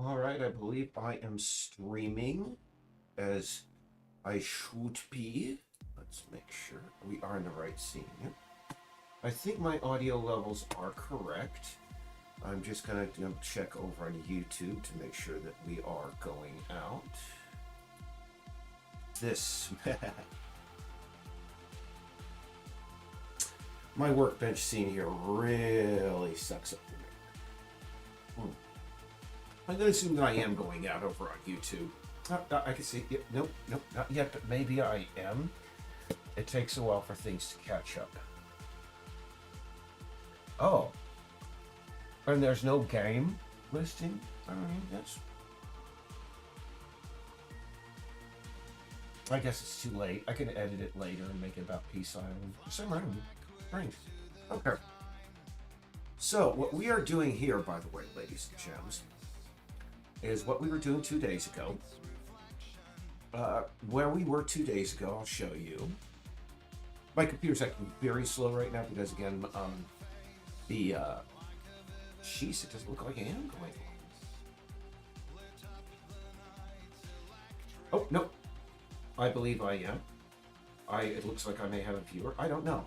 All right, I believe I am streaming as I should be. Let's make sure we are in the right scene. I think my audio levels are correct. I'm just gonna check over on YouTube to make sure that we are going out. This my workbench scene here really sucks up for me. I'm gonna assume that I am going out over on YouTube. I can see. Nope, not yet, but maybe I am. It takes a while for things to catch up. Oh, and there's no game listing. I mean, I guess it's too late. I can edit it later and make it about Peace Island. Some random things. Okay. So what we are doing here, by the way, ladies and gems, is what we were doing 2 days ago. Where we were 2 days ago, I'll show you. My computer's acting very slow right now because, again, jeez, it doesn't look like I am going. Oh, no. I believe I am. It looks like I may have a viewer. I don't know.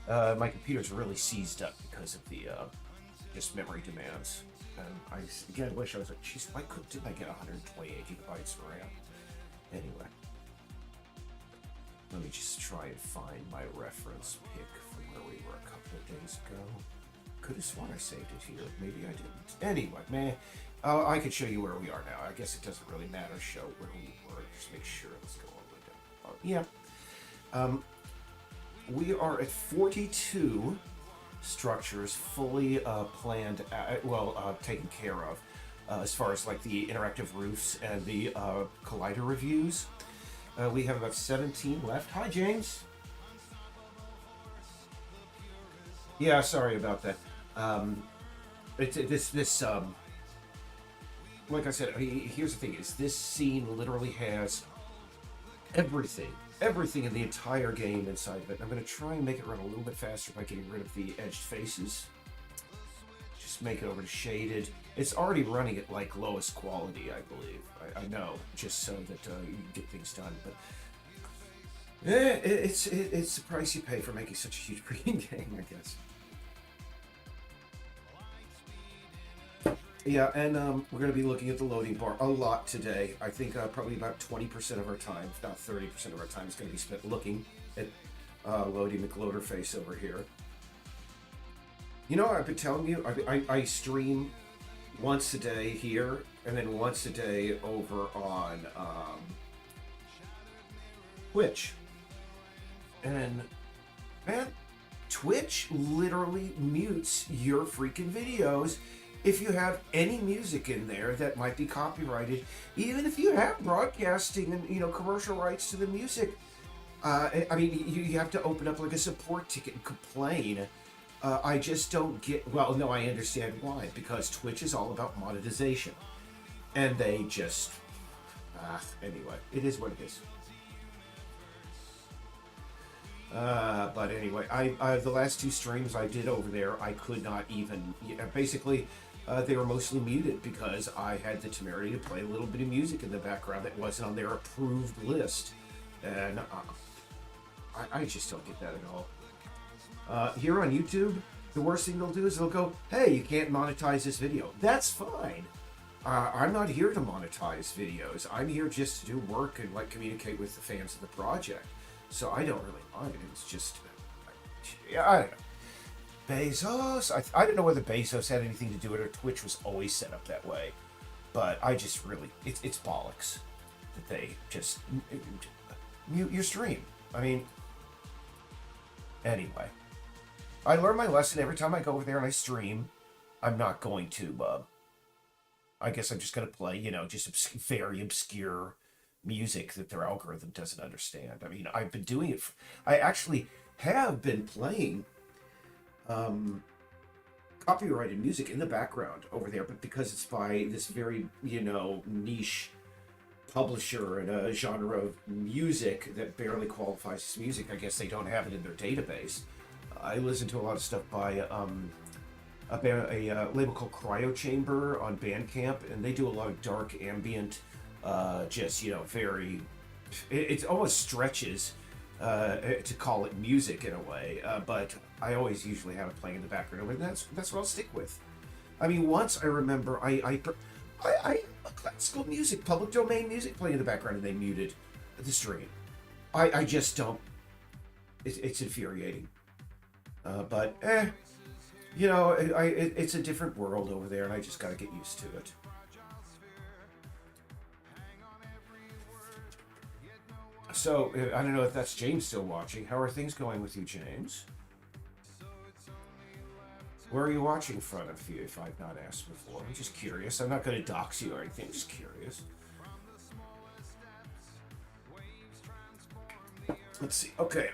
My computer's really seized up because of the, just memory demands. And I, again, wish I was like, geez, why didn't I get 128 gigabytes of RAM? Anyway. Let me just try and find my reference pic from where we were a couple of days ago. Could have sworn I saved it here. Maybe I didn't. Anyway, man, I could show you where we are now. I guess it doesn't really matter. Show where we were. Just make sure. Let's go all the way down. Yeah. We are at 42 structures fully planned, taken care of, as far as like the interactive roofs and the collider reviews. We have about 17 left. Hi, James. Yeah, sorry about that. Like I said, here's the thing: is this scene literally has everything in the entire game inside of it. I'm going to try and make it run a little bit faster by getting rid of the edged faces. Just make it over to shaded. It's already running at like lowest quality, I believe. I know, just so that you can get things done. But it's the price you pay for making such a huge premium game, I guess. Yeah, and we're going to be looking at the loading bar a lot today. I think probably about 20% of our time, if not 30% of our time, is going to be spent looking at loading the gloater face over here. You know, I've been telling you, I stream once a day here, and then once a day over on Twitch. And, man, Twitch literally mutes your freaking videos if you have any music in there that might be copyrighted, even if you have broadcasting and commercial rights to the music. I mean, you have to open up like a support ticket and complain. I just don't get. Well, no, I understand why, because Twitch is all about monetization, and they just. Anyway, it is what it is. But anyway, I the last two streams I did over there, I could not even. Basically. They were mostly muted because I had the temerity to play a little bit of music in the background that wasn't on their approved list. And I just don't get that at all. Here on YouTube, the worst thing they'll do is they'll go, hey, you can't monetize this video. That's fine. I'm not here to monetize videos. I'm here just to do work and like communicate with the fans of the project. So I don't really mind. It's just, I don't know. Bezos? I don't know whether Bezos had anything to do with it or Twitch was always set up that way. But I just really, it's bollocks that they just mute your stream. I mean, anyway. I learn my lesson every time I go over there and I stream. I'm not going to, I guess I'm just going to play, just very obscure music that their algorithm doesn't understand. I mean, I've been doing it. I actually have been playing copyrighted music in the background over there, but because it's by this very, niche publisher and a genre of music that barely qualifies as music, I guess they don't have it in their database. I listen to a lot of stuff by a label called Cryo Chamber on Bandcamp, and they do a lot of dark ambient, just very. It almost stretches to call it music in a way, but I always usually have it playing in the background, and that's what I'll stick with. I mean, once I remember, I classical music, public domain music playing in the background, and they muted the stream. I just don't. It's infuriating. But it's a different world over there, and I just got to get used to it. So I don't know if that's James still watching. How are things going with you, James? Where are you watching from, if I've not asked before? I'm just curious. I'm not going to dox you or anything. I'm just curious. Let's see. Okay.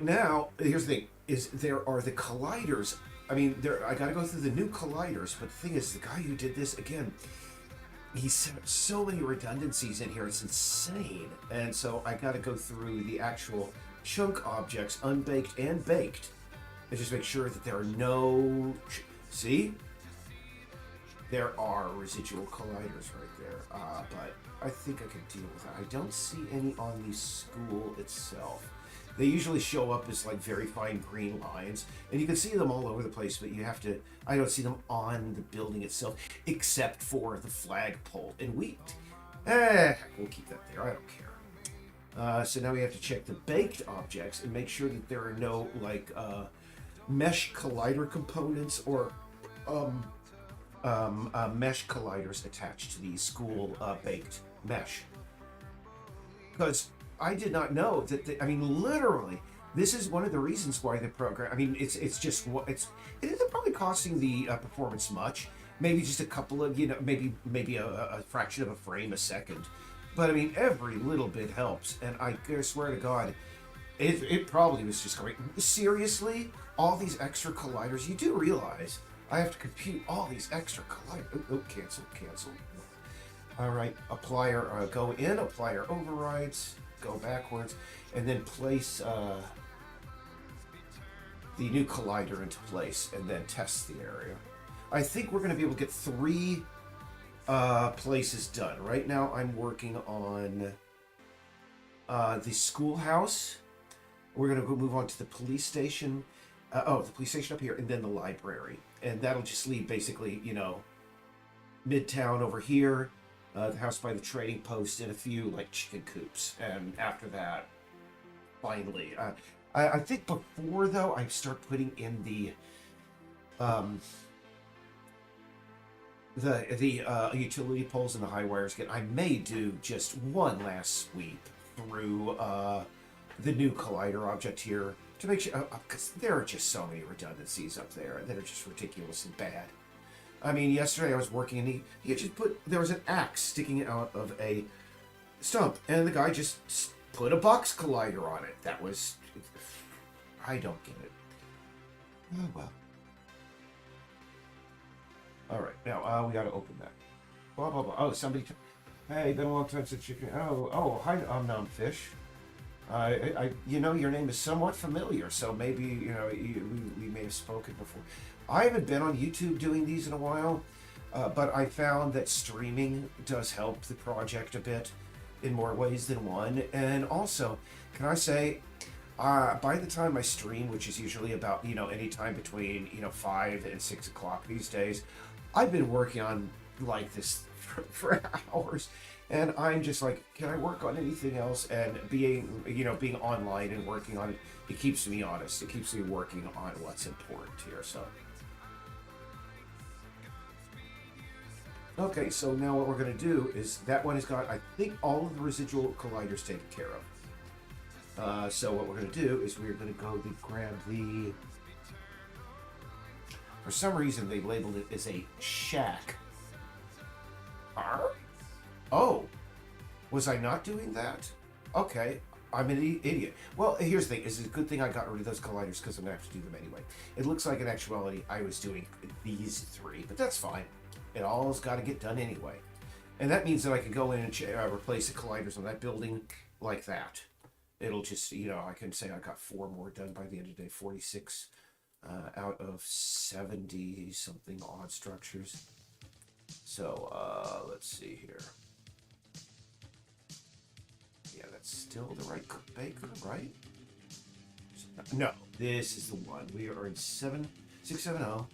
Now here's the thing: is there are the colliders. I mean, I got to go through the new colliders. But the thing is, the guy who did this again, he set up so many redundancies in here. It's insane. And so I got to go through the actual chunk objects, unbaked and baked, and just make sure that there are no. See, there are residual colliders right there. But I think I can deal with that. I don't see any on the school itself. They usually show up as like very fine green lines, and you can see them all over the place, but you have to. I don't see them on the building itself, except for the flagpole. And we'll keep that there. I don't care. So now we have to check the baked objects and make sure that there are no like mesh collider components or mesh colliders attached to the school baked mesh. Because I did not know that. Literally, this is one of the reasons why the program. I mean, it isn't probably costing the performance much. Maybe just a couple of maybe a fraction of a frame a second. But I mean, every little bit helps. And I swear to God, it probably was just going. Seriously, all these extra colliders. You do realize I have to compute all these extra colliders. Oh, cancel. All right, applier go in, applier overrides. Go backwards, and then place the new collider into place, and then test the area. I think we're going to be able to get 3 places done. Right now, I'm working on the schoolhouse. We're going to go move on to the police station. The police station up here, and then the library, and that'll just leave basically, Midtown over here. The house by the trading post, and a few like chicken coops, and after that, finally, I think before though I start putting in the utility poles and the high wires again. I may do just one last sweep through the new collider object here to make sure, because there are just so many redundancies up there that are just ridiculously bad. I mean, yesterday I was working and he just there was an axe sticking out of a stump, and the guy just put a box collider on it. That was, I don't get it. Oh, well. All right, now we got to open that. Blah, blah, blah. Oh, somebody, hey, been a long time since you, hi, Fish. Your name is somewhat familiar, so maybe, we may have spoken before. I haven't been on YouTube doing these in a while, but I found that streaming does help the project a bit in more ways than one. And also, can I say, by the time I stream, which is usually about, any time between, 5 and 6 o'clock these days, I've been working on like this for hours. And I'm just like, can I work on anything else? And being online and working on it, it keeps me honest. It keeps me working on what's important here. So, okay, so now what we're going to do is that one has got, I think, all of the residual colliders taken care of. So what we're going to do is we're going to go grab the, for some reason they labeled it as a shack. Oh, was I not doing that? Okay, I'm an idiot. Well, here's the thing. It's a good thing I got rid of those colliders because I'm going to have to do them anyway. It looks like in actuality I was doing these 3, but that's fine. It all's got to get done anyway. And that means that I can go in and replace the colliders on that building like that. It'll just, I can say I got 4 more done by the end of the day, 46 out of 70 something odd structures. So let's see here. Yeah, that's still the right baker, right? No, this is the one. We are in 670,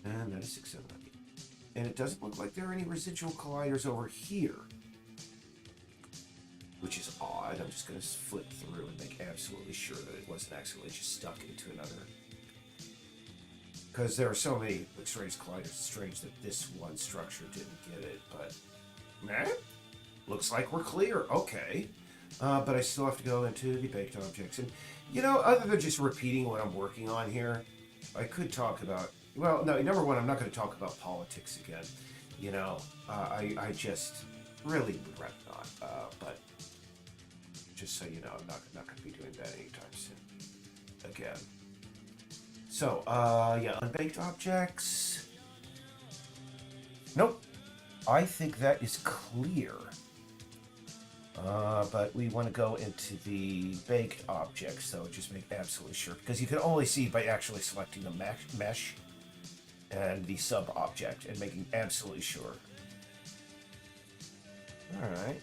and that is 670. And it doesn't look like there are any residual colliders over here, which is odd. I'm just going to flip through and make absolutely sure that it wasn't accidentally just stuck into another. Because there are so many strange colliders, it's strange that this one structure didn't get it, but looks like we're clear. Okay. But I still have to go into the baked objects. And, you know, other than just repeating what I'm working on here, I could talk about, well, no, number one, I'm not going to talk about politics again. You know, I just really would rather not. But just so you know, I'm not going to be doing that anytime soon. Again. So, yeah, unbaked objects. Nope. I think that is clear. But we want to go into the baked objects, so just make absolutely sure. Because you can only see by actually selecting the mesh and the sub-object and making absolutely sure. Alright.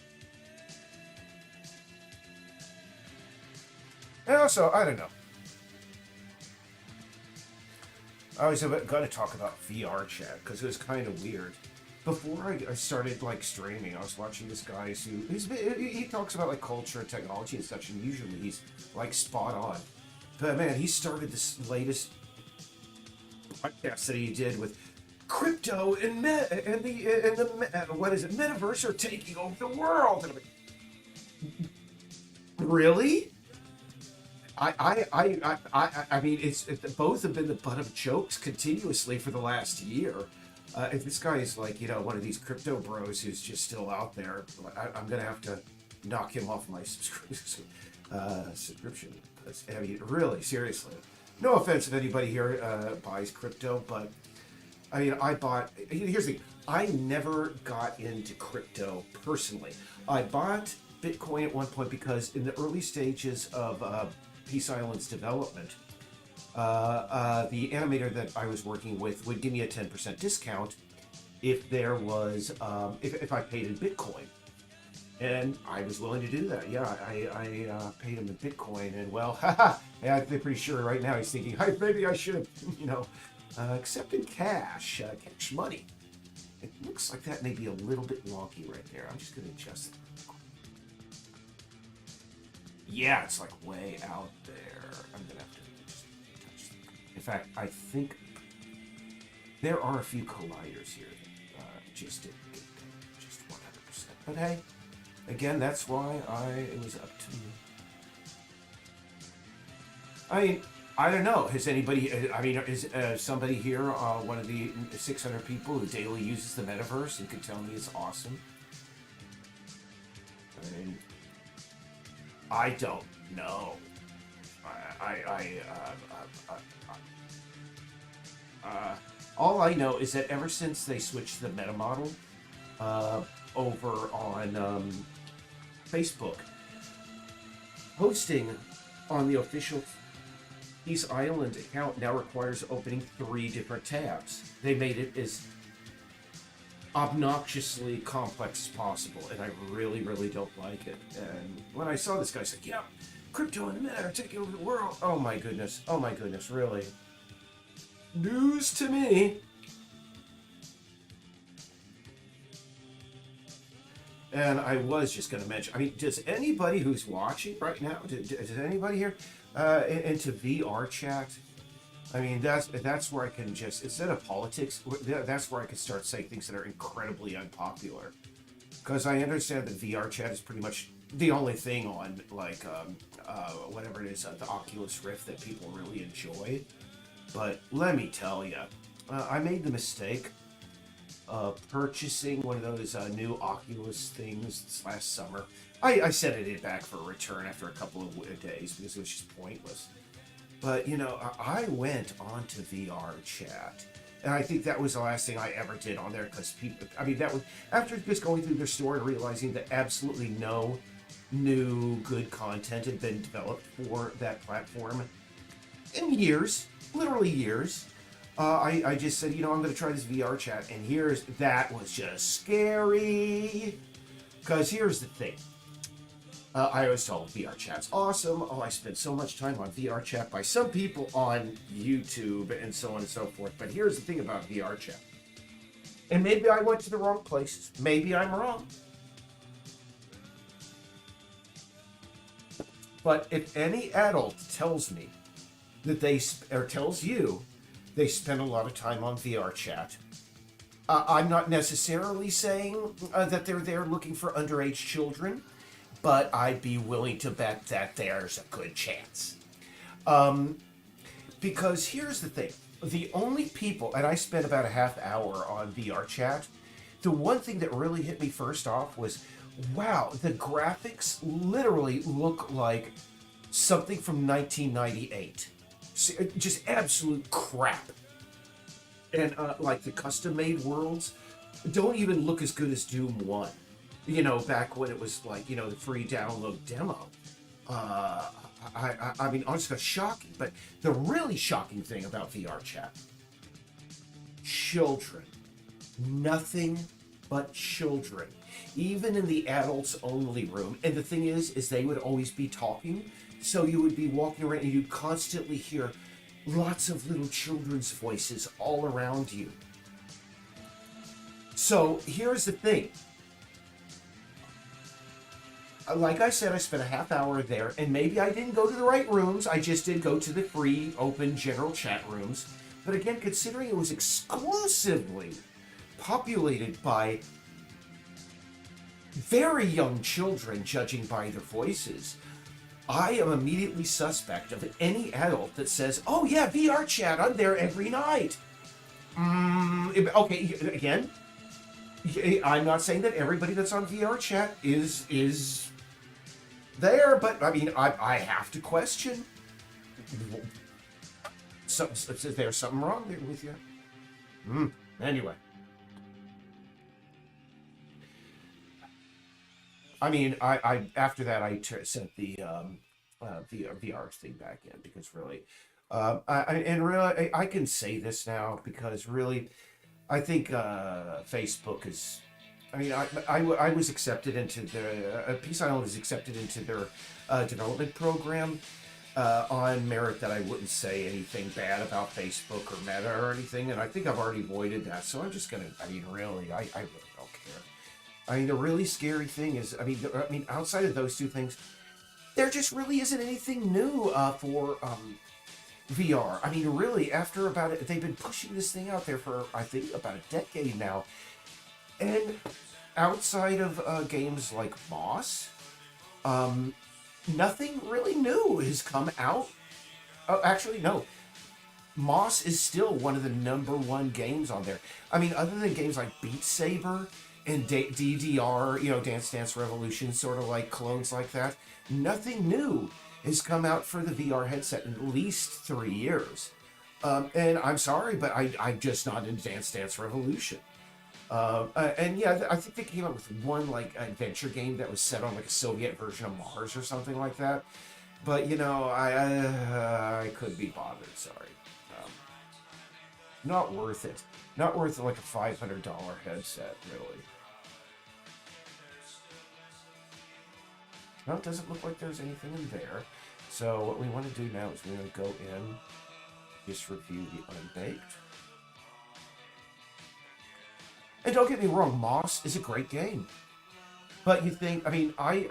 And also, I don't know. I was going to talk about VR chat because it was kind of weird. Before I started like streaming, I was watching this guy he talks about like culture and technology and such, and usually he's like spot on. But man, he started this latest podcast that he did with crypto and what is it? Metaverse are taking over the world. And I'm like, really? I mean, both have been the butt of jokes continuously for the last year. If this guy is like, you know, one of these crypto bros who's just still out there, I'm gonna have to knock him off my subscription. I mean, really, seriously. No offense if anybody here buys crypto, but I mean, here's the thing. I never got into crypto personally. I bought Bitcoin at one point because in the early stages of Peace Island's development, the animator that I was working with would give me a 10% discount if there was if I paid in Bitcoin, and I was willing to do that. Yeah, I paid him in Bitcoin, and well, yeah, I'm pretty sure right now he's thinking, hey, maybe I should, you know, accept in cash money. It looks like that may be a little bit wonky right there. I'm just going to adjust it. Yeah, it's like way out there. I'm going to have to just touch it. In fact, I think there are a few colliders here that just didn't get just 100%. But hey, again, that's why it was up to me. I mean, I don't know. Has anybody, I mean, is somebody here, one of the 600 people who daily uses the metaverse and could tell me it's awesome? I mean, I don't know. All I know is that ever since they switched the meta model over on Facebook, posting on the official Peace Island account now requires opening 3 different tabs. They made it as obnoxiously complex as possible, and I really, really don't like it. And when I saw this guy say, yeah, crypto and the meta are taking over the world. Oh my goodness, really. News to me. And I was just going to mention, I mean, does anybody who's watching right now, does anybody here into VR chat? I mean, that's where I can just, instead of politics, that's where I can start saying things that are incredibly unpopular. Because I understand that VR chat is pretty much the only thing on, like, whatever it is, the Oculus Rift that people really enjoy. But let me tell you, I made the mistake of purchasing one of those new Oculus things last summer. I set it back for a return after a couple of days because it was just pointless. But, you know, I went onto VR chat, and I think that was the last thing I ever did on there because people, I mean, that was after just going through their store and realizing that absolutely no new good content had been developed for that platform. in years, literally years, I just said, I'm going to try this VR chat, and that was just scary. Because here's the thing. I always told VR chat's awesome. Oh, I spent so much time on VR chat by some people on YouTube and so on and so forth. But here's the thing about VR chat. And maybe I went to the wrong places. Maybe I'm wrong. But if any adult tells me that or tells you they spend a lot of time on VR chat, I'm not necessarily saying that they're there looking for underage children, but I'd be willing to bet that there's a good chance. Because here's the thing. The only people, and I spent about a half hour on VR chat, the one thing that really hit me first off was, wow, the graphics literally look like something from 1998. Just absolute crap. And like the custom-made worlds don't even look as good as Doom 1. Back when it was like, the free download demo. I mean, honestly, shocking. But the really shocking thing about VR chat, children. Nothing but children. Even in the adults only room. And the thing is they would always be talking. So you would be walking around and you'd constantly hear lots of little children's voices all around you. So here's the thing. Like I said, I spent a half hour there, and maybe I didn't go to the right rooms. I just did go to the free, open, general chat rooms. But again, considering it was exclusively populated by very young children, judging by their voices, I am immediately suspect of any adult that says, oh yeah, VR chat, I'm there every night. Okay, again, I'm not saying that everybody that's on VR chat is there, but I mean, I have to question. Is there something wrong there with you? Anyway. I mean, I after that I sent the VR thing back in because really, I can say this now because really, I think Facebook is. I mean, I was accepted into Peace Island was accepted into their development program on merit that I wouldn't say anything bad about Facebook or Meta or anything, and I think I've already avoided that. So I'm just gonna. I mean, really, I really don't care. I mean, the really scary thing is, I mean, outside of those two things, there just really isn't anything new for VR. I mean, really, after about it, they've been pushing this thing out there for, I think, about a decade now. And outside of games like Moss, nothing really new has come out. Oh, actually, no. Moss is still one of the #1 games on there. I mean, other than games like Beat Saber and DDR, Dance Dance Revolution, sort of like clones like that, nothing new has come out for the VR headset in at least 3 years. And I'm sorry, but I'm just not in Dance Dance Revolution. And yeah, I think they came out with one like adventure game that was set on like a Soviet version of Mars or something like that. But I couldn't be bothered. Sorry, not worth it. Not worth like a $500 headset, really. Well, it doesn't look like there's anything in there. So what we want to do now is we're going to go in, just review the unbaked. And don't get me wrong, Moss is a great game. But you think, I mean, I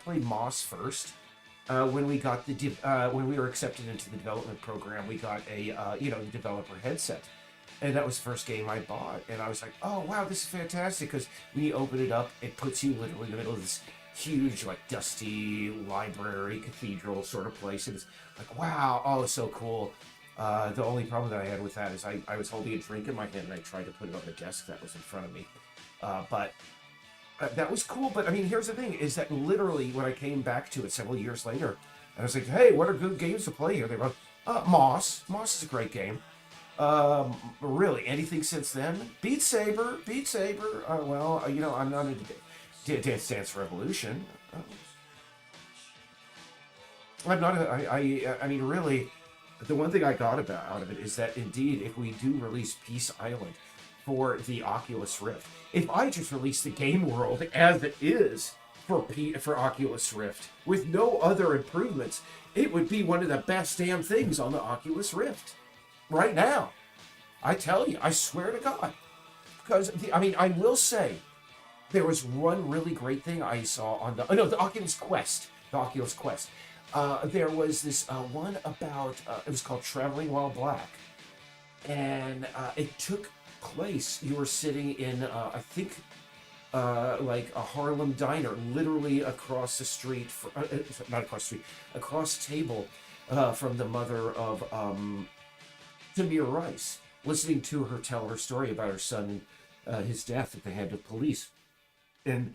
played Moss first. When we got when we were accepted into the development program, we got a developer headset, and that was the first game I bought. And I was like, oh wow, this is fantastic, because when you open it up, it puts you literally in the middle of this huge, like, dusty library cathedral sort of place. And it's like, wow, oh, so cool. The only problem that I had with that is I was holding a drink in my hand and I tried to put it on the desk that was in front of me. But that was cool. But I mean, here's the thing, is that literally when I came back to it several years later, and I was like, hey, what are good games to play here? They were Moss. Moss is a great game. Really, anything since then? Beat Saber. Well, I'm not into Dance Dance Revolution. I'm not. I mean, really, The one thing I got about out of it is that indeed, if we do release Peace Island for the Oculus Rift, if I just release the game world as it is for Oculus Rift with no other improvements, it would be one of the best damn things on the Oculus Rift right now. I tell you, I swear to God. Because I will say, there was one really great thing I saw on the Oculus Quest. The Oculus Quest. There was this one about, it was called Traveling While Black. And it took place, you were sitting in, I think, like a Harlem diner, literally across the street, not across the street, across the table from the mother of Tamir Rice, listening to her tell her story about her son and his death at the hand of police. And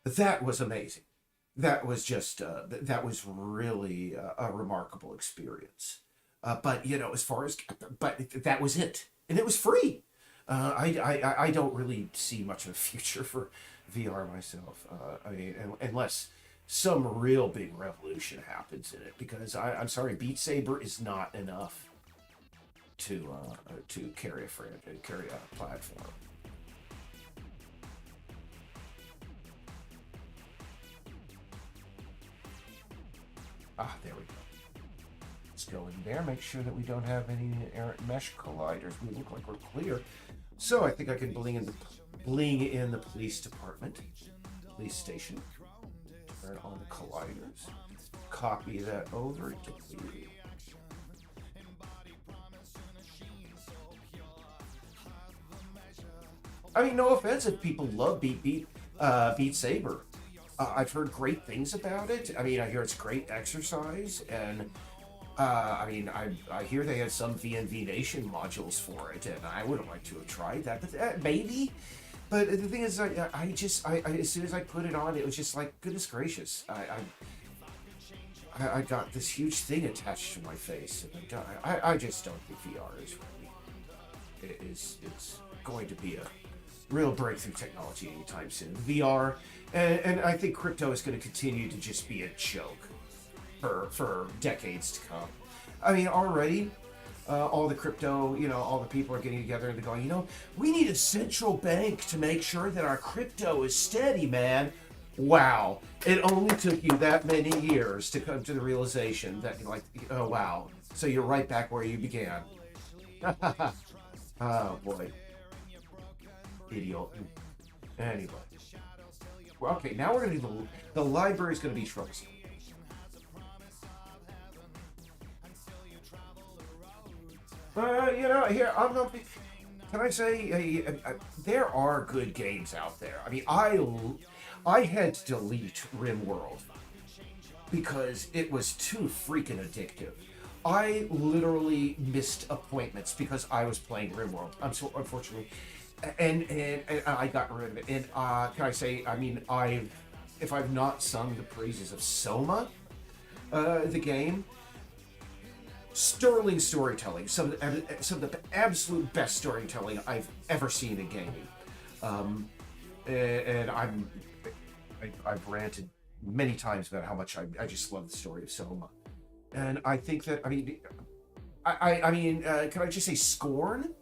that was amazing. That was just, that was really a remarkable experience. But, as far as, but that was it. And it was free. I don't really see much of a future for VR myself. Unless some real big revolution happens in it, because I'm sorry, Beat Saber is not enough to carry a platform. There we go. Let's go in there, make sure that we don't have any errant mesh colliders. We look like we're clear. So I think I can bling in the police department, police station. Turn on the colliders. Copy that over to clear. No offense if people love Beat Saber. I've heard great things about it. I hear it's great exercise, and I hear they had some VNV Nation modules for it, and I would have liked to have tried that, but maybe. But the thing is, I as soon as I put it on, it was just like, goodness gracious, I got this huge thing attached to my face, and I just don't think VR is really, it's going to be a real breakthrough technology anytime soon. VR, and I think crypto is going to continue to just be a joke for decades to come. Already, all the crypto, all the people are getting together and they're going, we need a central bank to make sure that our crypto is steady, man. Wow. It only took you that many years to come to the realization that you're like, oh, wow. So you're right back where you began. Oh, boy. Idiot. Anyway. Well, okay, now we're going to do the library is going to be troublesome. Here, I'm not. Can I say, there are good games out there. I had to delete RimWorld because it was too freaking addictive. I literally missed appointments because I was playing RimWorld. Unfortunately, and I got rid of it. And can I say, if I've not sung the praises of Soma, the game. Sterling storytelling, some of the absolute best storytelling I've ever seen in gaming, and I've ranted many times about how much I just love the story of Soma, and I think that can I just say Scorn,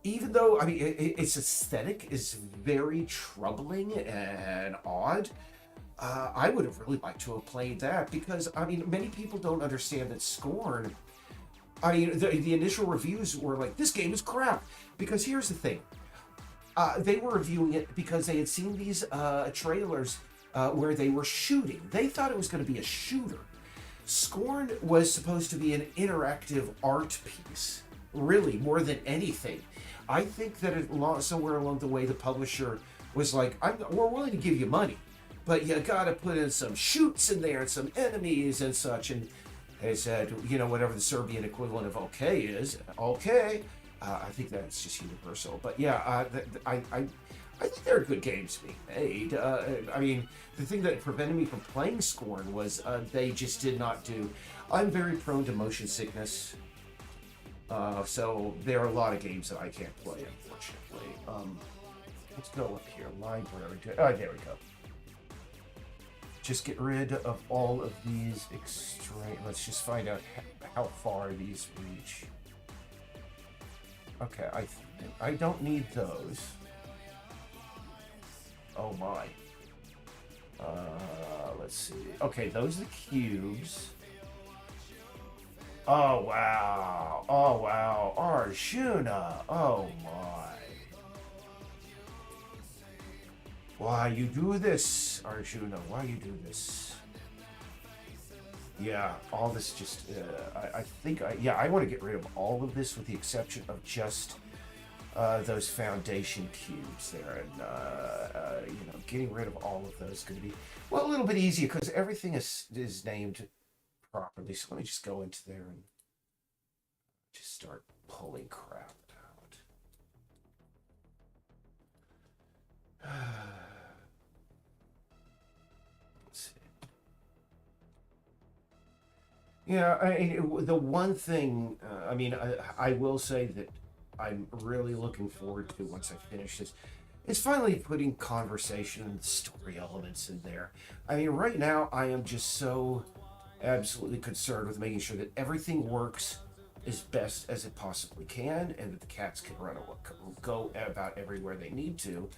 even though its aesthetic is very troubling and odd. I would have really liked to have played that because, many people don't understand that Scorn, the initial reviews were like, this game is crap. Because here's the thing. They were reviewing it because they had seen these trailers where they were shooting. They thought it was going to be a shooter. Scorn was supposed to be an interactive art piece, really, more than anything. I think that somewhere along the way, the publisher was like, we're willing to give you money, but you gotta put in some shoots in there and some enemies and such. And they said, whatever the Serbian equivalent of okay is, okay. I think that's just universal. But yeah, I think there are good games being made. The thing that prevented me from playing Scorn was they just did not do. I'm very prone to motion sickness. So there are a lot of games that I can't play, unfortunately. Let's go up here. Library. There we go. just get rid of all of these extreme. Let's just find out how far these reach. Okay, I don't need those. Oh my. Let's see. Okay, those are the cubes. Oh wow. Oh wow. Arjuna. Oh my. Why you do this, Arjuna? Why you do this? Yeah, all this just. I think I want to get rid of all of this with the exception of just those foundation cubes there, and getting rid of all of those is going to be a little bit easier because everything is named properly. So let me just go into there and just start pulling crap out. Let's see. Yeah, the one thing, I will say that I'm really looking forward to once I finish this is finally putting conversation and story elements in there. I mean, right now I am just so absolutely concerned with making sure that everything works as best as it possibly can, and that the cats can go about everywhere they need to.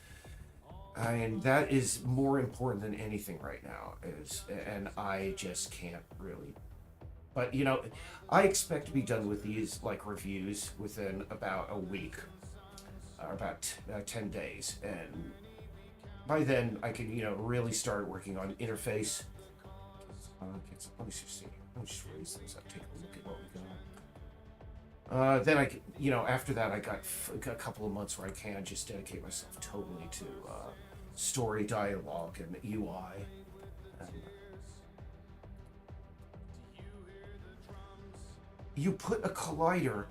And that is more important than anything right now. And I just can't really. But I expect to be done with these like reviews within about a week, or about 10 days, and by then I can really start working on interface. Let me just see. Let me just raise those up. Take a look at what we got. Then I can, after that I got a couple of months where I can just dedicate myself totally to story, dialogue, and UI. And, you put a collider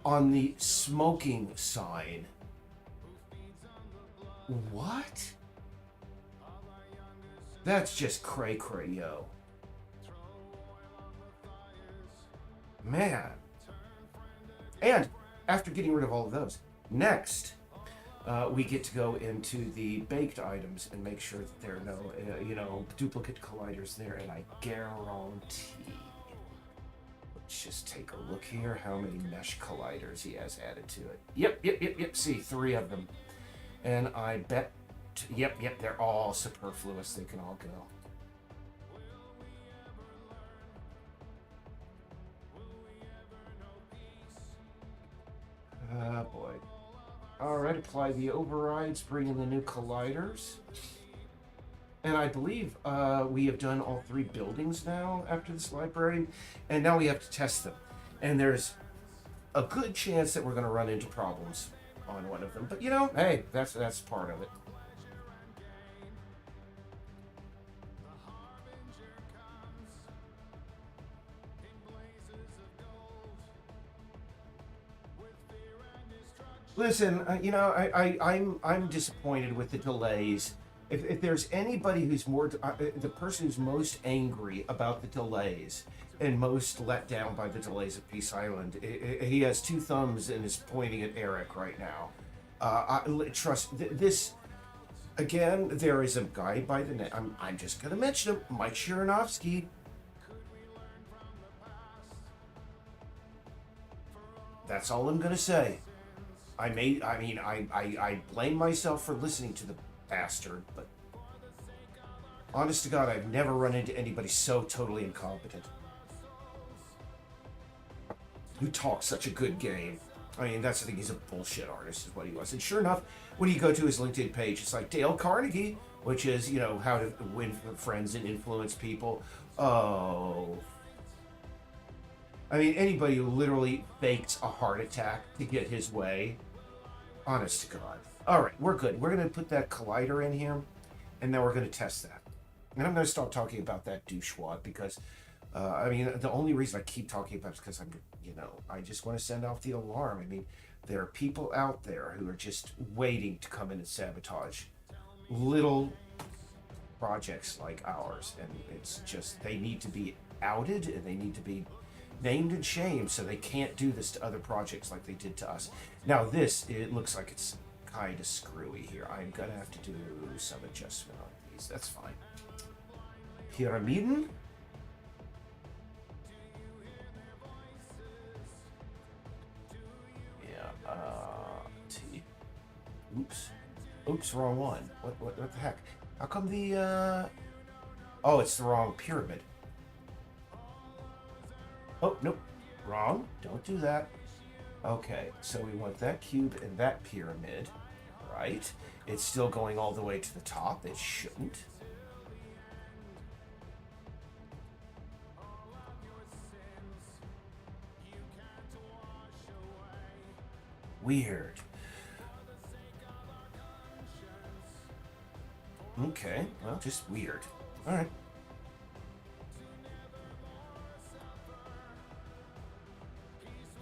on the smoking sign. What? That's just cray, yo. Man. And after getting rid of all of those, next we get to go into the baked items and make sure that there are no, duplicate colliders there, and I guarantee. Let's just take a look here. How many mesh colliders he has added to it? Yep. See, 3 of them. And I bet, yep, they're all superfluous. They can all go. Oh boy. Alright, apply the overrides, bring in the new colliders. And I believe we have done all 3 buildings now after this library, and now we have to test them. And there's a good chance that we're going to run into problems on one of them. But hey, that's part of it. Listen, I'm disappointed with the delays. If there's anybody who's the person who's most angry about the delays and most let down by the delays of Peace Island, he has 2 thumbs and is pointing at Eric right now. Trust this. Again, there is a guy by the name. I'm just gonna mention him, Mike Shiranovsky. That's all I'm gonna say. I blame myself for listening to the bastard, but honest to God, I've never run into anybody so totally incompetent. You talk such a good game. I mean, that's the thing, he's a bullshit artist is what he was. And sure enough, when you go to his LinkedIn page, it's like Dale Carnegie, which is, how to win friends and influence people. Oh. I mean, anybody who literally fakes a heart attack to get his way. Honest to God. All right, we're good. We're going to put that collider in here, and then we're going to test that. And I'm going to stop talking about that douchewad because, the only reason I keep talking about it is because I just want to send off the alarm. I mean, there are people out there who are just waiting to come in and sabotage little projects like ours, and it's just they need to be outed and they need to be named and shamed so they can't do this to other projects like they did to us. Now it looks like it's kind of screwy here. I'm gonna have to do some adjustment on these. That's fine. Pyramiden. Yeah, T. Oops. Oops, wrong one. What the heck? How come the, oh, it's the wrong pyramid. Oh, nope. Wrong. Don't do that. Okay, so we want that cube and that pyramid, right? It's still going all the way to the top. It shouldn't. Weird. Okay, well, just weird. All right.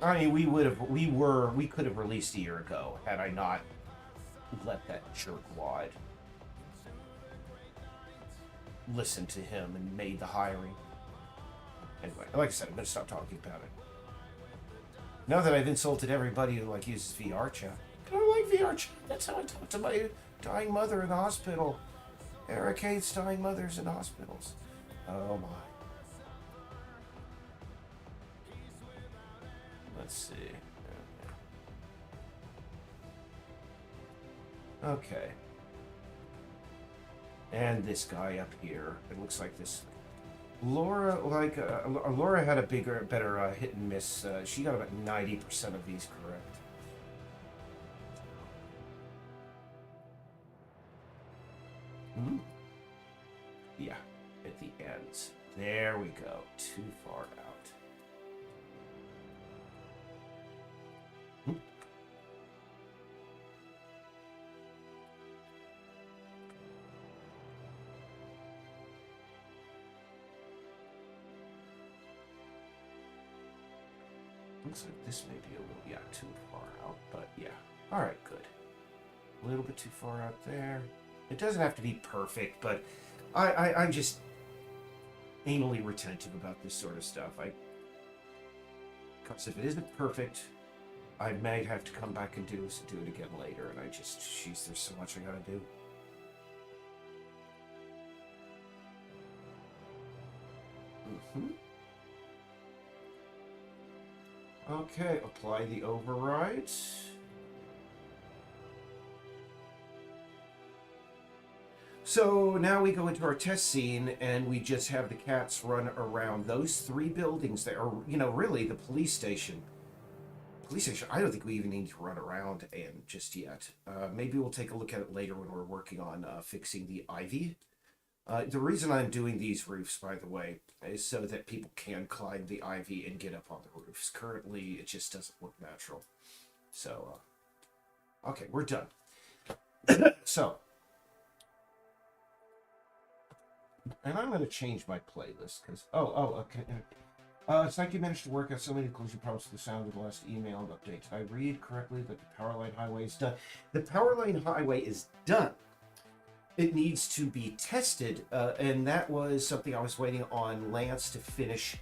I mean, we could have released a year ago had I not let that jerkwad listen to him and made the hiring. Anyway, like I said, I'm gonna stop talking about it. Now that I've insulted everybody who like uses VR chat, I don't like VR chat. That's how I talk to my dying mother in the hospital. Eric hates dying mothers in hospitals. Oh my. Let's see. Okay. And this guy up here. It looks like this. Laura, Laura had a better hit and miss. She got about 90% of these correct. Hmm. Yeah, at the ends. There we go. Too far out. Hmm. Looks like this may be a little, yeah, too far out, but yeah. All right, good. A little bit too far out there. It doesn't have to be perfect, but I'm just anally retentive about this sort of stuff. Because if it isn't perfect, I might have to come back and do it again later, and jeez, there's so much I gotta do. Okay, apply the overrides. So now we go into our test scene and we just have the cats run around those three buildings that are, really the police station. Police station, I don't think we even need to run around and just yet. Maybe we'll take a look at it later when we're working on fixing the ivy. The reason I'm doing these roofs, by the way, is so that people can climb the ivy and get up on the roofs. Currently, it just doesn't look natural. So, okay, we're done. So, and I'm going to change my playlist because, okay. It's like you managed to work out so many conclusion problems to the sound of the last email and update. Did I read correctly that the Powerline Highway is done? The Powerline Highway is done. It needs to be tested, and that was something I was waiting on Lance to finish.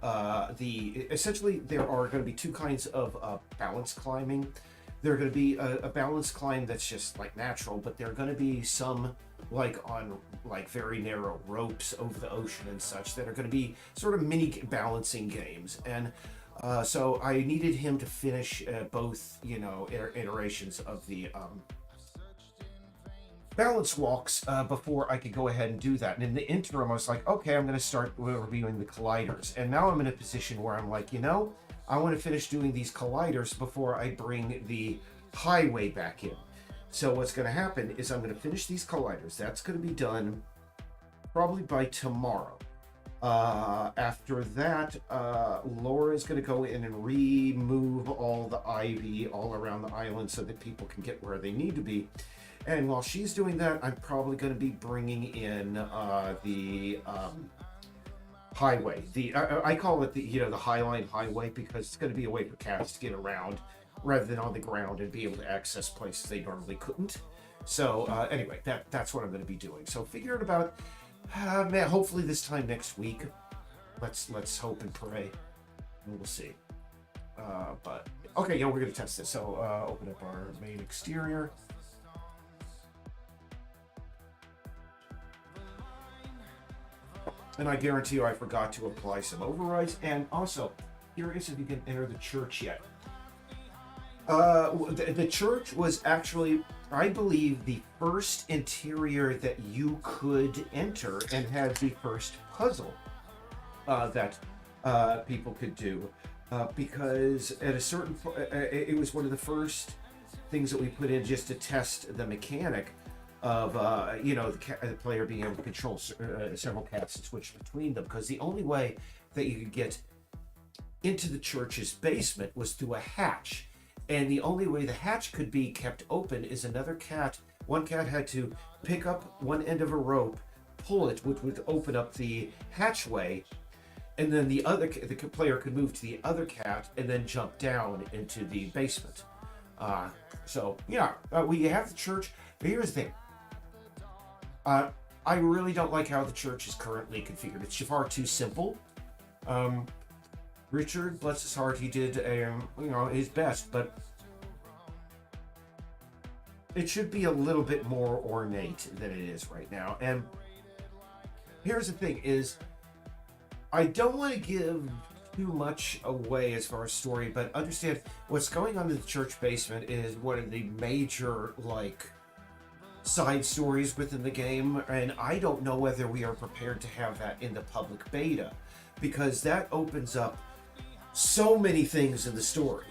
Essentially, there are going to be two kinds of balance climbing. There are going to be a balance climb that's just like natural, but there are going to be some on very narrow ropes over the ocean and such that are going to be sort of mini balancing games. And so I needed him to finish both, iterations of the balance walks before I could go ahead and do that. And in the interim, I was like, okay, I'm going to start reviewing the colliders. And now I'm in a position where I'm like, I want to finish doing these colliders before I bring the highway back in. So what's going to happen is I'm going to finish these colliders. That's going to be done probably by tomorrow. After that, Laura's going to go in and remove all the ivy all around the island so that people can get where they need to be. And while she's doing that, I'm probably going to be bringing in the highway. I call it the Highline Highway because it's going to be a way for cats to get around rather than on the ground and be able to access places they normally couldn't. So anyway, that's what I'm going to be doing. So figure it about, man. Hopefully this time next week. Let's hope and pray, and we'll see. But okay, we're going to test this. So open up our main exterior. And I guarantee you I forgot to apply some overrides. And also, curious if you can enter the church yet. The church was actually, I believe, the first interior that you could enter and had the first puzzle that people could do. Because at a certain point, it was one of the first things that we put in just to test the mechanic of the player being able to control several cats and switch between them, because the only way that you could get into the church's basement was through a hatch, and the only way the hatch could be kept open is one cat had to pick up one end of a rope, pull it, which would open up the hatchway, and then the player could move to the other cat and then jump down into the basement. We have the church, but here's the thing. I really don't like how the church is currently configured. It's far too simple. Richard, bless his heart, he did his best, but it should be a little bit more ornate than it is right now. And here's the thing: is I don't want to give too much away as far as story, but understand what's going on in the church basement is one of the major side stories within the game, and I don't know whether we are prepared to have that in the public beta, because that opens up so many things in the story.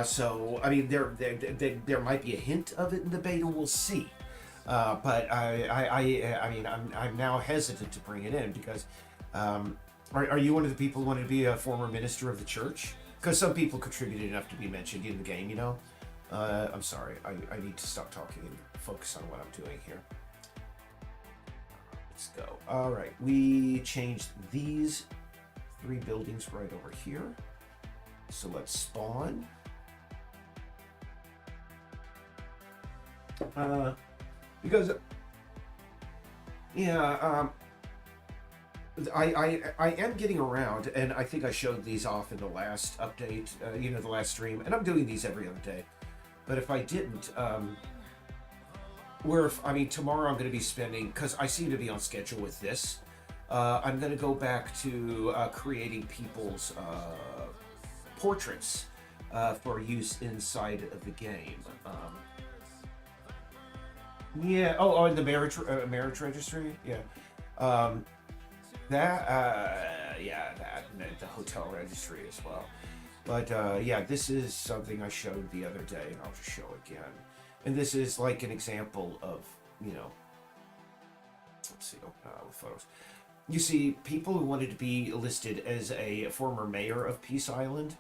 So I mean, there might be a hint of it in the beta. We'll see. But I'm now hesitant to bring it in because are you one of the people who wanted to be a former minister of the church? Because some people contributed enough to be mentioned in the game, you know. I'm sorry. I need to stop talking and focus on what I'm doing here. Let's go. All right. We changed these 3 buildings right over here. So let's spawn. Because I am getting around, and I think I showed these off in the last update, the last stream, and I'm doing these every other day. But if I didn't, tomorrow I'm going to be spending, because I seem to be on schedule with this, I'm going to go back to creating people's portraits for use inside of the game. In the marriage registry, yeah. The hotel registry as well. But this is something I showed the other day, and I'll just show again. And this is like an example of, let's see, with photos. You see, people who wanted to be listed as a former mayor of Peace Island,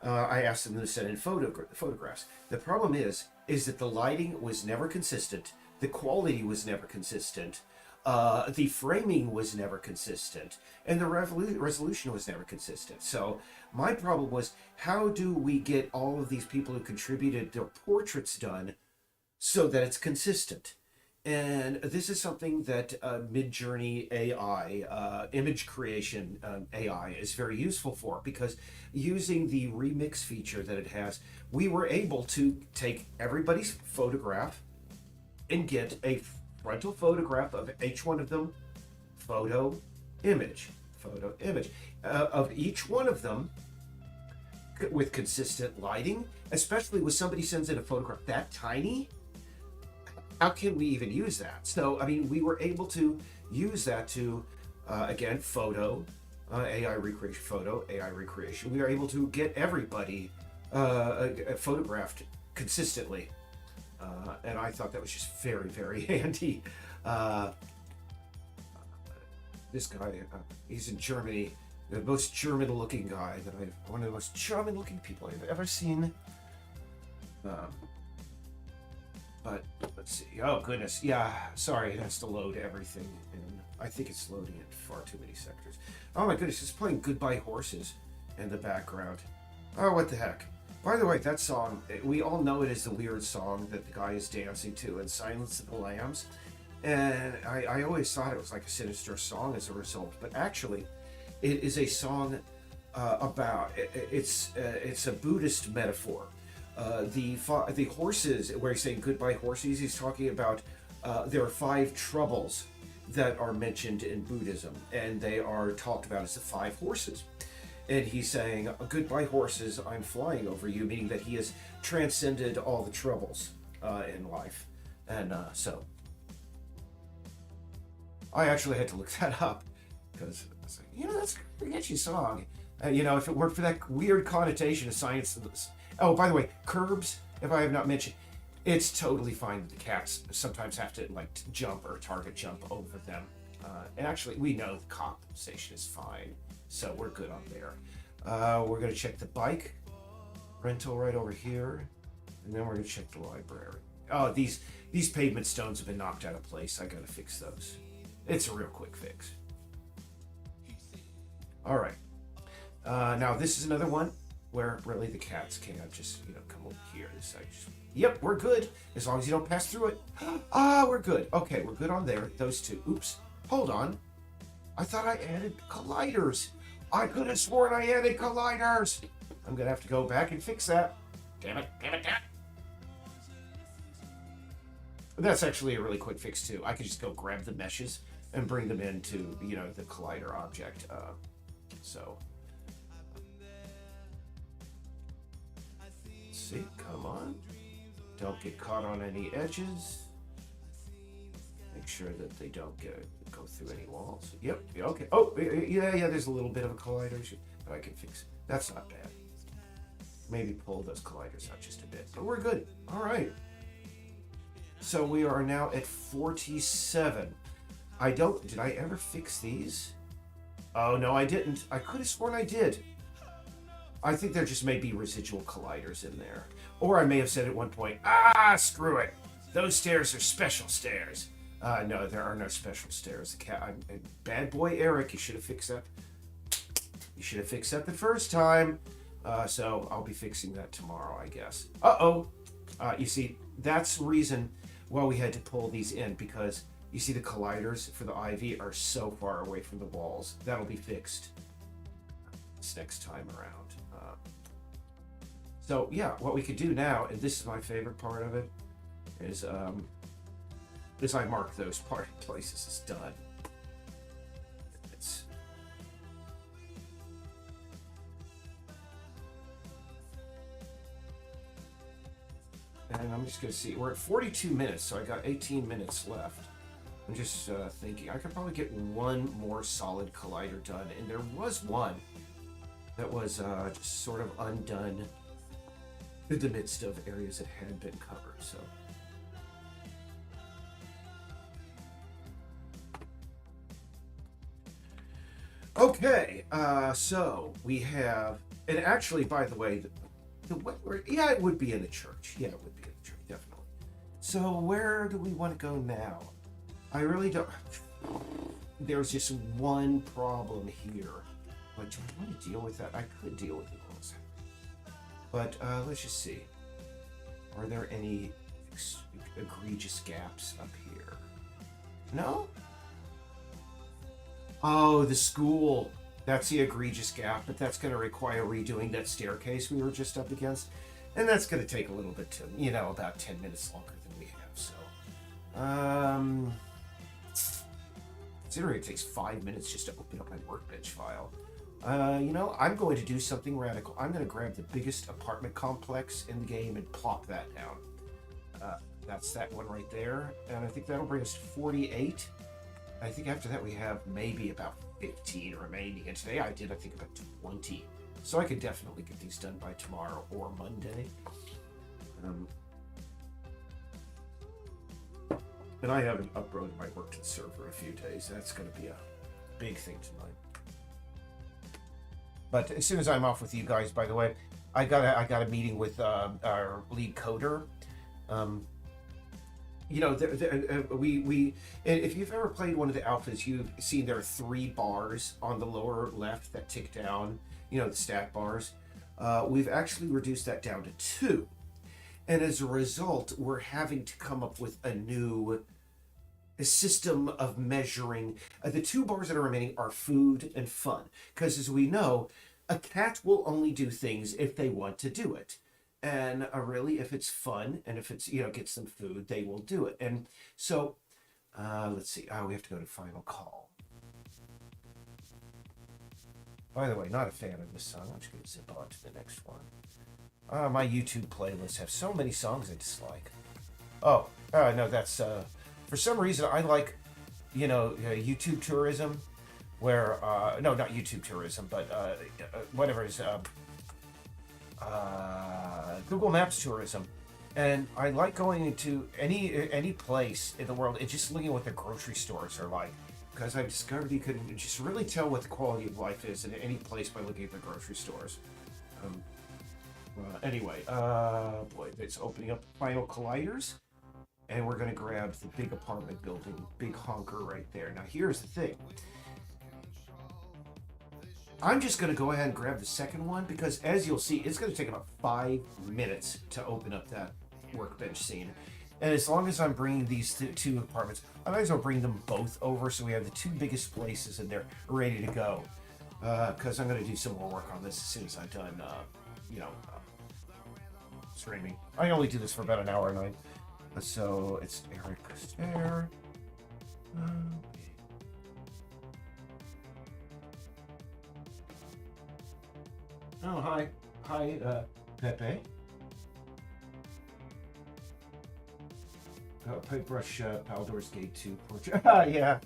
I asked them to send in photographs. The problem is that the lighting was never consistent, the quality was never consistent, the framing was never consistent, and the resolution was never consistent. So my problem was, how do we get all of these people who contributed their portraits done so that it's consistent? And this is something that Midjourney AI, image creation AI, is very useful for, because using the remix feature that it has, we were able to take everybody's photograph and get a frontal photograph of each one of them, photo, image, of each one of them with consistent lighting, especially when somebody sends in a photograph that tiny. How can we even use that? So, I mean, we were able to use that to, again, photo, AI recreation. We were able to get everybody photographed consistently. And I thought that was just very, very handy. This guy, he's in Germany, the most German-looking guy one of the most German-looking people I've ever seen. But let's see. Oh goodness, yeah. Sorry, it has to load everything, and I think it's loading in far too many sectors. Oh my goodness, it's playing "Goodbye Horses" in the background. Oh, what the heck! By the way, that song, we all know it is the weird song that the guy is dancing to in Silence of the Lambs, and I always thought it was like a sinister song as a result, but actually, it is a song about it's a Buddhist metaphor. The horses, where he's saying goodbye horses, he's talking about there are 5 troubles that are mentioned in Buddhism, and they are talked about as the five horses. And he's saying, "Goodbye, horses, I'm flying over you," meaning that he has transcended all the troubles in life. And so I actually had to look that up because I was like, that's a catchy song. If it weren't for that weird connotation of science. Oh, by the way, curbs, if I have not mentioned, it's totally fine that the cats sometimes have to like jump or target jump over them. And actually, we know the compensation is fine, so we're good on there. We're going to check the bike rental right over here, and then we're going to check the library. Oh, these pavement stones have been knocked out of place. I got to fix those. It's a real quick fix. All right. Now this is another one where really the cats can't just come over here. Yep, we're good as long as you don't pass through it. We're good. Okay, we're good on there. Those two. Oops. Hold on. I thought I added colliders. I could have sworn I added colliders. I'm gonna have to go back and fix that. Damn it. That's actually a really quick fix too. I could just go grab the meshes and bring them into the collider object. So let's see. Come on. Don't get caught on any edges. Make sure that they don't go through any walls. Yep. Okay. Oh, yeah. There's a little bit of a collider, but I can fix it. That's not bad. Maybe pull those colliders out just a bit, but we're good. All right. So we are now at 47. Did I ever fix these? Oh, no, I didn't. I could have sworn I did. I think there just may be residual colliders in there. Or I may have said at one point, screw it. Those stairs are special stairs. No, there are no special stairs. Bad boy Eric, you should have fixed that. You should have fixed that the first time. So I'll be fixing that tomorrow, I guess. You see, that's the reason why we had to pull these in, because you see the colliders for the ivy are so far away from the walls. That'll be fixed this next time around. So yeah, what we could do now, and this is my favorite part of it, is I mark those places as done. And I'm just going to see. We're at 42 minutes, so I got 18 minutes left. I'm just thinking I could probably get one more solid collider done. And there was one that was just sort of undone in the midst of areas that hadn't been covered. So okay, so we have, and actually, by the way, yeah, it would be in the church. Yeah, it would be in the church, definitely. So where do we want to go now? I really don't. There's just one problem here. But do I want to deal with that? I could deal with it also. But let's just see. Are there any egregious gaps up here? No? Oh, the school. That's the egregious gap, but that's going to require redoing that staircase we were just up against. And that's going to take a little bit to, about 10 minutes longer than we have. So, considering it takes 5 minutes just to open up my workbench file, I'm going to do something radical. I'm going to grab the biggest apartment complex in the game and plop that down. That's that one right there. And I think that'll bring us to 48. I think after that we have maybe about 15 remaining, and today I think about 20, so I could definitely get these done by tomorrow or Monday. And I haven't uploaded my work to the server in a few days. That's going to be a big thing tonight. But as soon as I'm off with you guys, by the way, I got a meeting with our lead coder. If you've ever played one of the alphas, you've seen there are 3 bars on the lower left that tick down, the stat bars. We've actually reduced that down to 2. And as a result, we're having to come up with a new system of measuring. The 2 bars that are remaining are food and fun. Because as we know, a cat will only do things if they want to do it. And really, if it's fun and if it's, gets them food, they will do it. And so Let's see. We have to go to final call. By the way, not a fan of this song. I'm just going to zip on to the next one. My YouTube playlists have so many songs I dislike. Oh, no, that's, for some reason, I like, YouTube tourism, where, no, not YouTube tourism, but, whatever is, Google Maps tourism. And I like going into any place in the world and just looking at what the grocery stores are like. Because I've discovered you can just really tell what the quality of life is in any place by looking at the grocery stores. Anyway, boy, it's opening up final colliders. And we're going to grab the big apartment building, big honker right there. Now, here's the thing. I'm just going to go ahead and grab the second one because, as you'll see, it's going to take about 5 minutes to open up that workbench scene. And as long as I'm bringing these two apartments, I might as well bring them both over so we have the two biggest places in there ready to go. Because I'm going to do some more work on this as soon as I'm done, streaming. I only do this for about an hour a night. So it's Eric there. Oh, hi. Hi, Pepe. Paintbrush, Paldor's Gate 2 portrait. Yeah.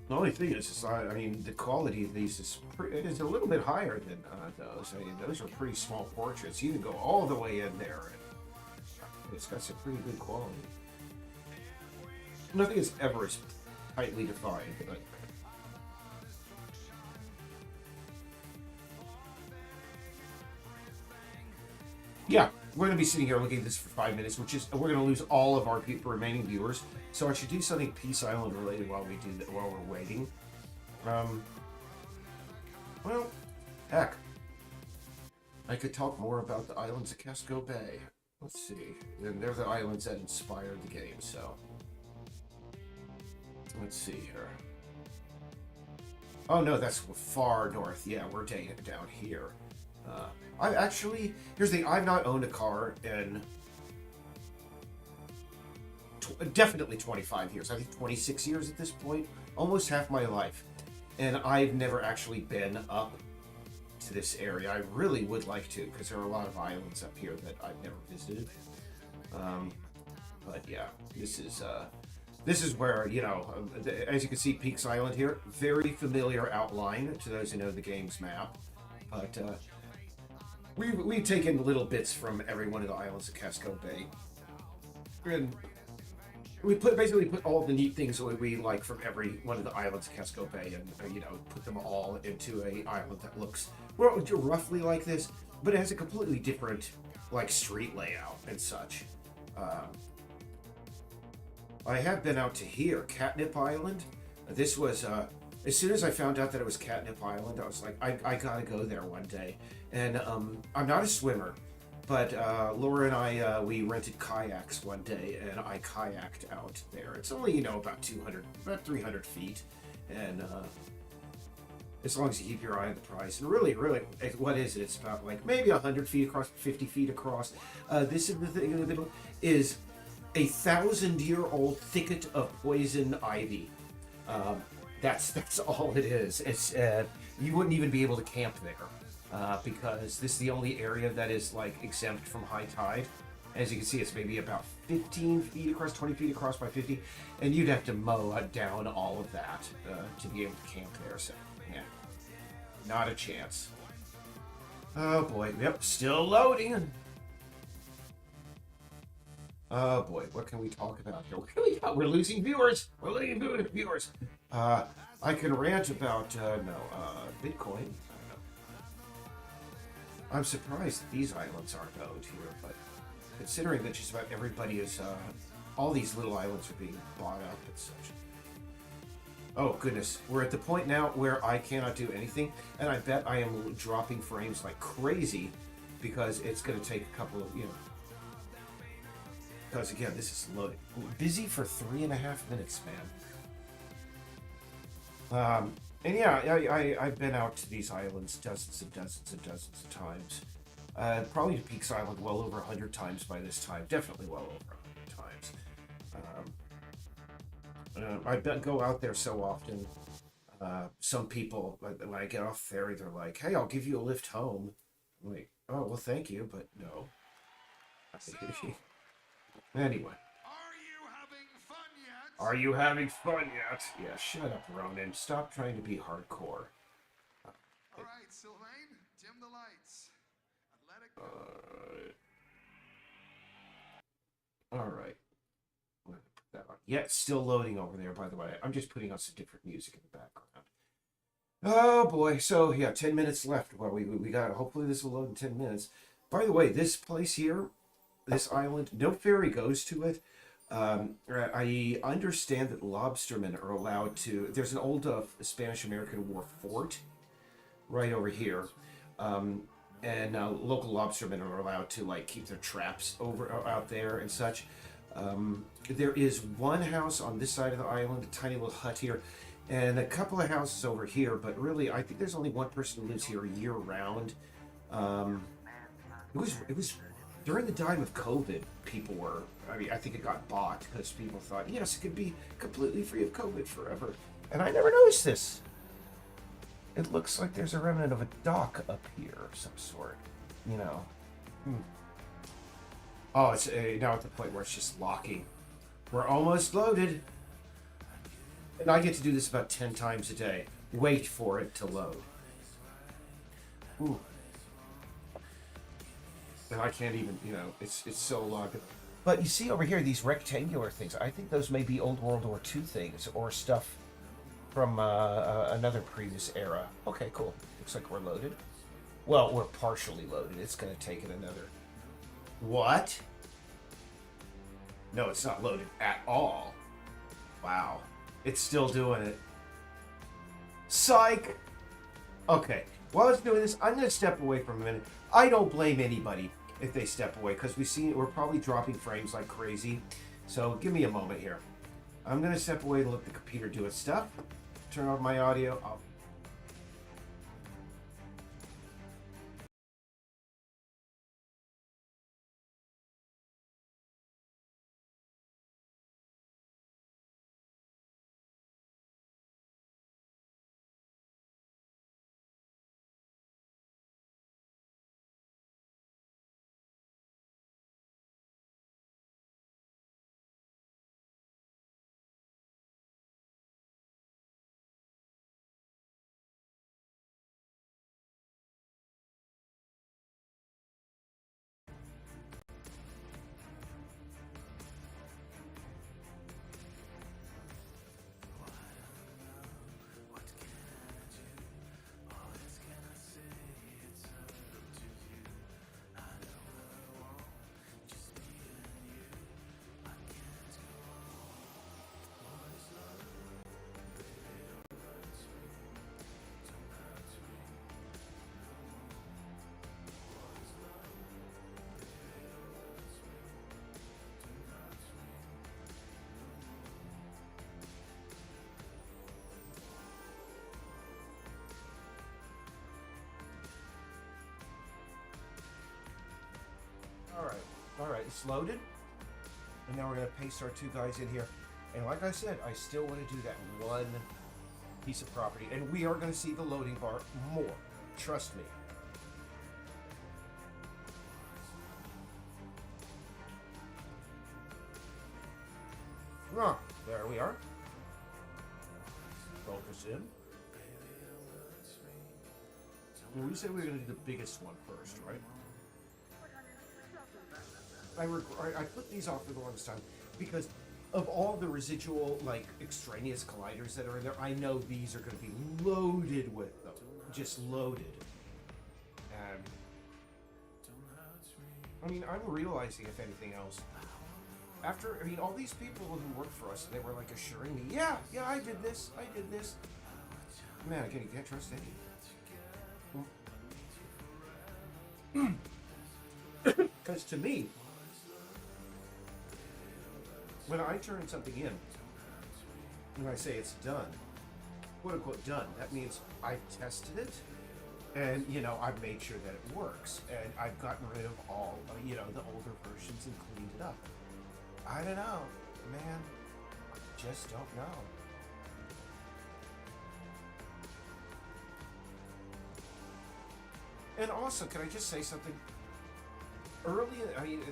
The only thing is I mean, the quality of these is it is a little bit higher than those. I mean, those are pretty small portraits. You can go all the way in there, and it's got some pretty good quality. Nothing is ever as tightly defined, but yeah, we're going to be sitting here looking at this for 5 minutes, which is we're going to lose all of our remaining viewers. So I should do something Peace Island related while we do that while we're waiting. Well, heck, I could talk more about the islands of Casco Bay. Let's see, and they're the islands that inspired the game. So let's see here. Oh no, that's far north. Yeah, we're down here. I actually, here's the thing, I've not owned a car in definitely 25 years. I think 26 years at this point, almost half my life. And I've never actually been up to this area. I really would like to, because there are a lot of islands up here that I've never visited. But yeah, this is where, as you can see, Peaks Island here, very familiar outline to those who know the game's map. But we've taken little bits from every one of the islands of Casco Bay. And we basically put all the neat things that we like from every one of the islands of Casco Bay and, put them all into a island that looks, well, roughly like this, but it has a completely different, street layout and such. I have been out to here, Catnip Island. This was, as soon as I found out that it was Catnip Island, I was like, I gotta go there one day. And I'm not a swimmer, but Laura and I, we rented kayaks one day, and I kayaked out there. It's only, about 300 feet. And as long as you keep your eye on the prize. And really, what is it? It's about, maybe 100 feet across, 50 feet across. This is the thing in the middle, is a 1,000-year-old thicket of poison ivy. That's all it is. It's you wouldn't even be able to camp there because this is the only area that is exempt from high tide. As you can see, it's maybe about 15 feet across, 20 feet across by 50, and you'd have to mow down all of that to be able to camp there. So yeah, not a chance. Oh boy, yep, still loading. Oh boy, what can we talk about here? We're losing viewers. We're losing viewers. I can rant about Bitcoin. I don't know. I'm surprised that these islands aren't owned here, but considering that just about everybody is, all these little islands are being bought up and such. Oh goodness, we're at the point now where I cannot do anything, and I bet I am dropping frames like crazy because it's going to take a couple of, because again, this is loading. Busy for 3.5 minutes, man. And yeah, I've been out to these islands dozens and dozens and dozens of times. Probably to Peaks Island well over 100 times by this time. Definitely well over 100 times. I go out there so often. Some people, when I get off ferry, they're like, "Hey, I'll give you a lift home." I'm like, "Oh, well, thank you, but no." So, Anyway, are you having fun yet? are you having fun yet? Yeah, shut up, Ronan. Stop trying to be hardcore. All right, Sylvain, dim the lights and let it go. All right. I'm gonna put that on. Yeah, it's still loading over there, by the way. I'm just putting on some different music in the background. Oh boy. So yeah, 10 minutes left. Well, we got. Hopefully this will load in 10 minutes. By the way, this place here, this island, no ferry goes to it. I understand that lobstermen are allowed to. There's an old Spanish American War fort right over here, and local lobstermen are allowed to like keep their traps over out there and such. There is one house on this side of the island, a tiny little hut here, and a couple of houses over here. But really, I think there's only one person who lives here year round. Um, it was during the time of COVID. People were. I mean, I think it got bought because people thought, yes, it could be completely free of COVID forever. And I never noticed this. It looks like there's a remnant of a dock up here of some sort. You know. Hmm. Oh, it's now at the point where it's just locking. We're almost loaded. And I get to do this about 10 times a day. Wait for it to load. Ooh. And I can't even, it's so long. But you see over here, these rectangular things. I think those may be old World War II things or stuff from another previous era. Okay, cool. Looks like we're loaded. Well, we're partially loaded. It's going to take it another. What? No, it's not loaded at all. Wow. It's still doing it. Psych! Okay, while it's doing this, I'm going to step away for a minute. I don't blame anybody if they step away, because we're probably dropping frames like crazy. So give me a moment here. I'm going to step away and let the computer do its stuff. Turn off my audio. All right, it's loaded. And now we're going to paste our two guys in here. And like I said, I still want to do that one piece of property. And we are going to see the loading bar more. Trust me. Ah, there we are. Focus in. Well, we said we were going to do the biggest one first, right? I put these off for the longest time because of all the residual, like, extraneous colliders that are in there. I know these are going to be loaded with them. Just loaded. And I mean, I'm realizing, if anything else, all these people who work for us, they were like assuring me, yeah, I did this. Man, again, you can't trust anyone. Because to me, when I turn something in, when I say it's done, quote unquote done, that means I've tested it, And I've made sure that it works, and I've gotten rid of all the older versions and cleaned it up. I don't know, man. Just don't know. And also, can I just say something? Early, I mean,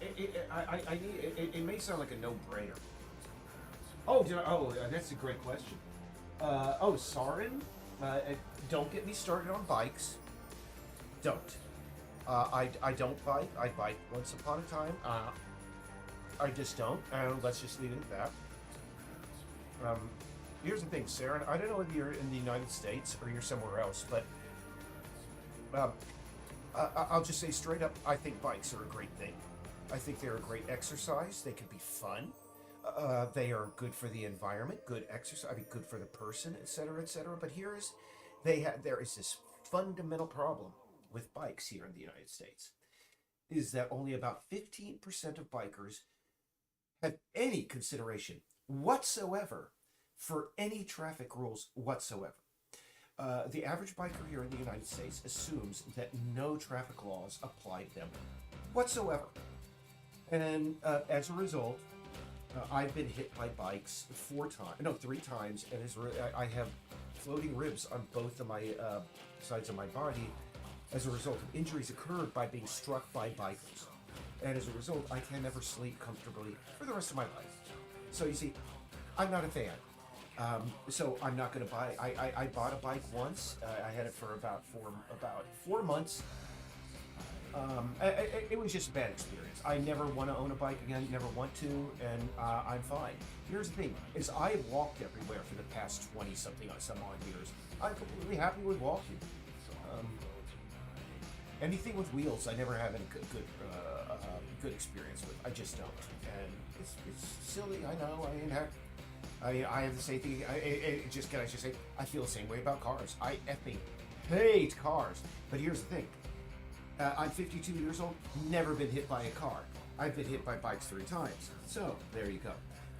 it may sound like a no-brainer. Oh, that's a great question. Soren, don't get me started on bikes. Don't. I don't bike. I biked once upon a time. I just don't. Let's just leave it at that. Here's the thing, Sarah. I don't know if you're in the United States or you're somewhere else, but I'll just say straight up, I think bikes are a great thing. I think they're a great exercise. They can be fun. They are good for the environment, good exercise. I mean, good for the person, etc., etc. But there is this fundamental problem with bikes here in the United States, is that only about 15% of bikers have any consideration whatsoever for any traffic rules whatsoever. The average biker here in the United States assumes that no traffic laws apply to them whatsoever. And as a result, I've been hit by bikes 3 times, and I have floating ribs on both of my sides of my body as a result of injuries occurred by being struck by bikers. And as a result, I can never sleep comfortably for the rest of my life. So you see, I'm not a fan. So I'm not going to buy. I bought a bike once. I had it for about 4 months. It was just a bad experience. I never want to own a bike again. Never want to, and I'm fine. Here's the thing: is I have walked everywhere for the past 20-something some odd years. I'm completely happy with walking. Anything with wheels, I never have any good experience with. I just don't, and it's silly. I know. I mean, heck. I have the same thing. Can I just say, I feel the same way about cars. I effing hate cars. But here's the thing. I'm 52 years old, never been hit by a car. I've been hit by bikes 3 times. So, there you go.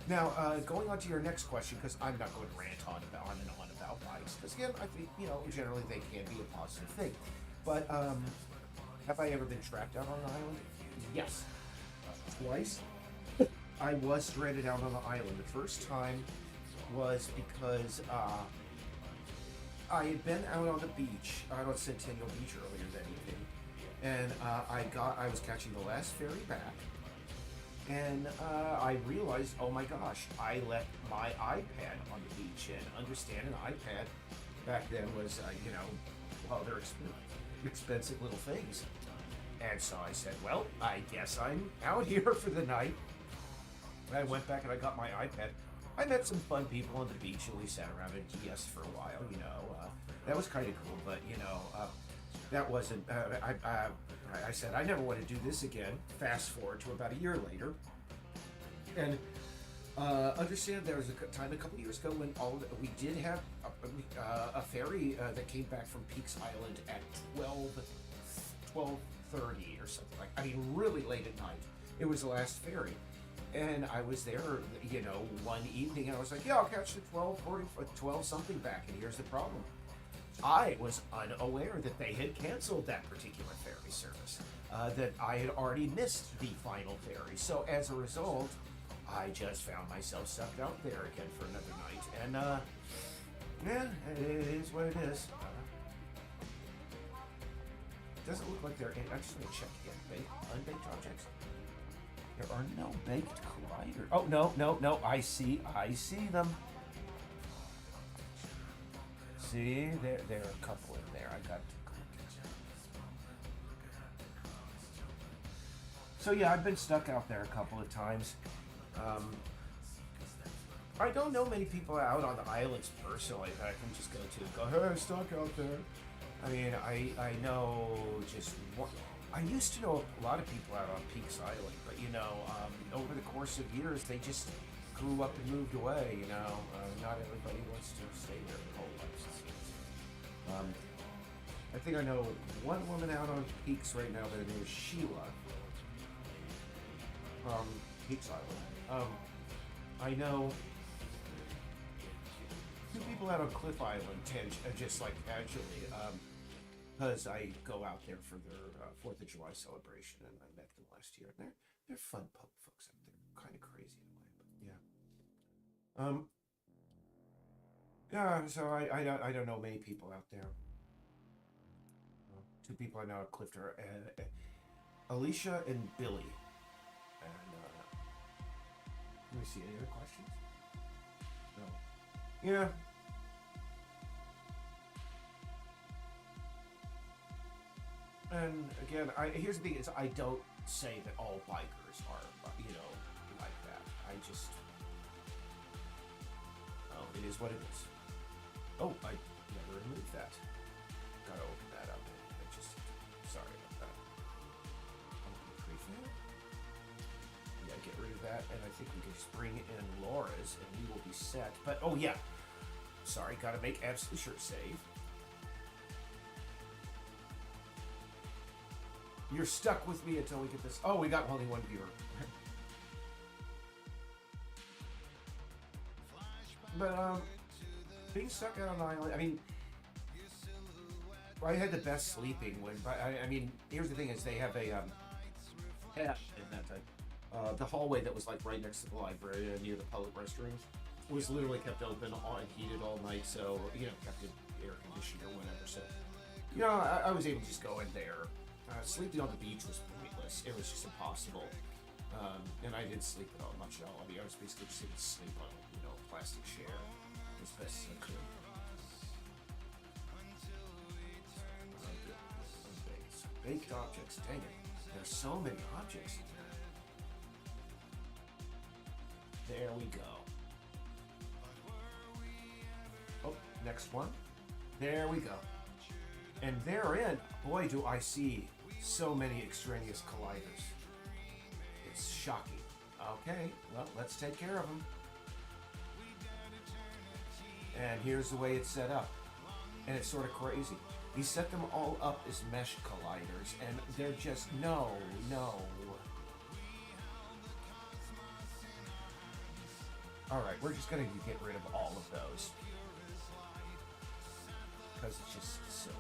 Now, going on to your next question, because I'm not going to rant on and on about bikes, because again, I think, generally they can be a positive thing. But, have I ever been trapped out on an island? Yes. Twice. I was stranded out on the island. The first time was because I had been out on the beach, out on Centennial Beach earlier that evening, and I was catching the last ferry back, and I realized, oh my gosh, I left my iPad on the beach. And understand, an iPad back then was, they're expensive little things. And so I said, well, I guess I'm out here for the night. I went back and I got my iPad. I met some fun people on the beach, and we sat around and GS for a while. That was kind of cool, but that wasn't. I said I never want to do this again. Fast forward to about a year later, and understand there was a time a couple years ago when we did have a ferry that came back from Peaks Island at 12:30 or something like. I mean, really late at night. It was the last ferry. And I was there, one evening, and I was like, yeah, I'll catch the 12 something back. And here's the problem. I was unaware that they had canceled that particular ferry service, that I had already missed the final ferry. So as a result, I just found myself stuck out there again for another night. And, yeah, it is what it is. Doesn't look like they're I just want to check again. Unbaked objects. There are no baked colliders. Oh, no. I see them. See, there are a couple in there. I got to click. So yeah, I've been stuck out there a couple of times. I don't know many people out on the islands personally that I can just go, hey, I'm stuck out there. I mean, I know just one. I used to know a lot of people out on Peaks Island, but over the course of years, they just grew up and moved away. Not everybody wants to stay there their whole life. I think I know one woman out on Peaks right now by the name of Sheila from Peaks Island. I know two people out on Cliff Island, just like casually, because I go out there for their 4th of July celebration, and I met them last year. And they're fun folks out there, kind of crazy in a way, but yeah. Yeah, so I don't know many people out there. Two people I know at Cliff are Alicia and Billy. And let me see, any other questions? No. Yeah. And again, here's the thing: is I don't say that all bikers are, like that. I just, it is what it is. Oh, I never removed that. Gotta open that up. Sorry about that. Open the prefab. Yeah, get rid of that, and I think we can just bring in Laura's, and we will be set. But oh yeah, sorry, gotta make absolutely sure to save. You're stuck with me until we get this. Oh, we got only one viewer. But being stuck out on the island, I mean, I had the best sleeping when. I mean, here's the thing: is they have a in that type. The hallway that was like right next to the library near the public restrooms was literally kept open and heated all night, so kept it air conditioned or whatever. So I was able to just go in there. Sleeping on the beach was pointless. It was just impossible. And I didn't sleep much at all. I mean, I was basically just able to sleep on a plastic chair as best as I could. Baked objects. Dang it. There's so many objects in there. There we go. Oh, next one. There we go. And therein, boy, do I see so many extraneous colliders. It's shocking. Okay, well, let's take care of them. And here's the way it's set up. And it's sort of crazy. He set them all up as mesh colliders, and they're just, no. Alright, we're just going to get rid of all of those. Because it's just silly.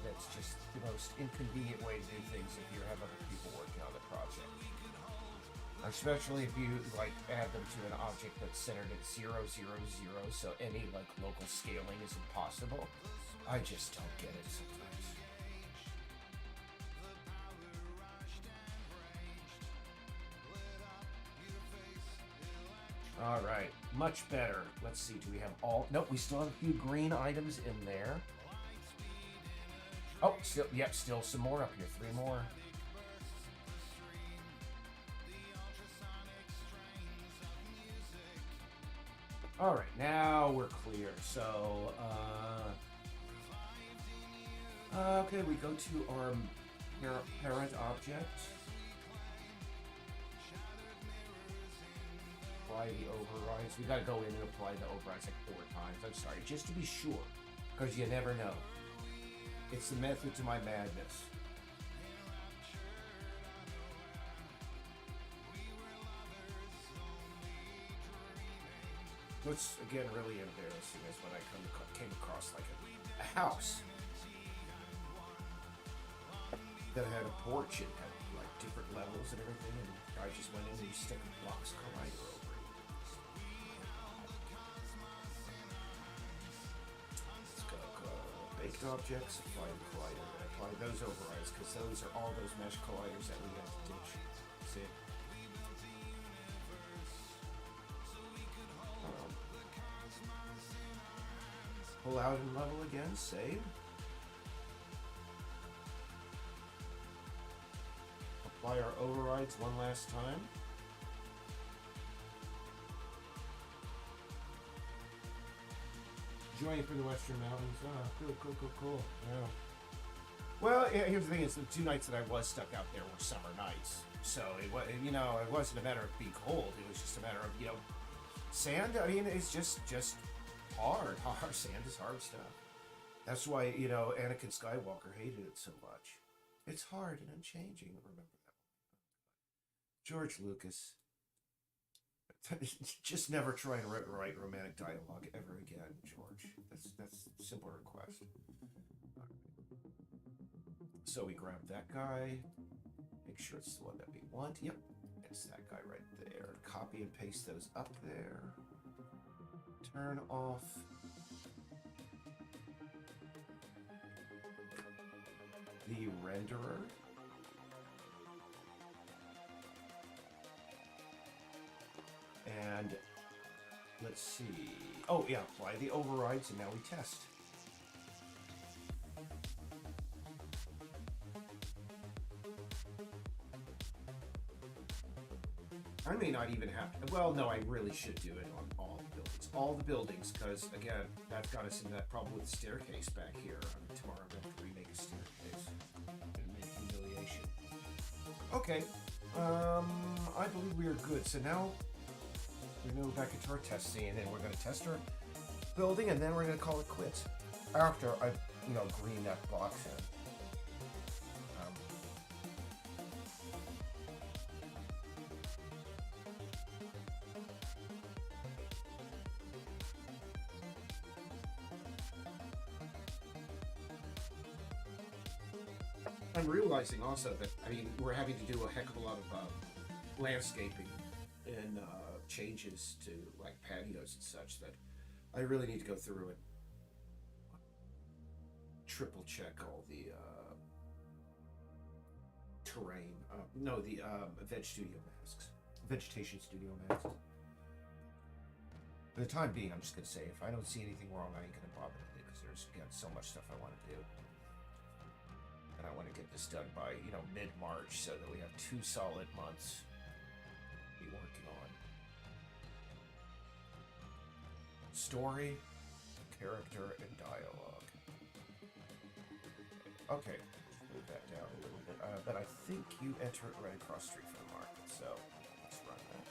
That's just the most inconvenient way to do things if you have other people working on the project. Especially if you add them to an object that's centered at 0, 0, 0, so any local scaling is impossible. I just don't get it sometimes. All right, much better. Let's see, do we have all? Nope, we still have a few green items in there. Oh, still some more up here. 3 more. All right, now we're clear. So, okay, we go to our parent object. Apply the overrides. We gotta go in and apply the overrides 4 times. I'm sorry, just to be sure, because you never know. It's the method to my madness. What's again really embarrassing is when I came across a house that had a porch and had different levels and everything, and I just went in and stuck a box collider over it. Let's go baked objects, apply the collider, and apply those overrides because those are all those mesh colliders that we have to ditch. See? Pull out and level again, save. Apply our overrides one last time. Joining from the Western Mountains. Cool. Yeah. Well, here's the thing: is the 2 nights that I was stuck out there were summer nights, so it was, it wasn't a matter of being cold. It was just a matter of, sand. I mean, it's just hard. Sand is hard stuff. That's why Anakin Skywalker hated it so much. It's hard and unchanging. Remember that. George Lucas. Just never try and write romantic dialogue ever again, George. That's a simple request. So we grab that guy. Make sure it's the one that we want. Yep, it's that guy right there. Copy and paste those up there. Turn off. The renderer. And let's see. Oh, yeah, apply the overrides, and now we test. I may not even have to. Well, no, I really should do it on all the buildings. All the buildings, because, again, that got us into that problem with the staircase back here. Tomorrow I'm going to remake a staircase. And make humiliation. Okay. I believe we are good. So now we're going to go back into our test scene, and we're going to test our building, and then we're going to call it quits. After I, green that box in. I'm realizing also that, we're having to do a heck of a lot of landscaping and changes to, like, patios and such that I really need to go through and triple check all the terrain. No, the vegetation studio masks. For the time being, I'm just going to say, if I don't see anything wrong, I ain't going to bother with it, because there's, again, so much stuff I want to do. And I want to get this done by, mid-March, so that we have 2 solid months to be working on. Story, character, and dialogue. Okay, move that down a little bit. But I think you enter it right across the street from the market, so let's run that.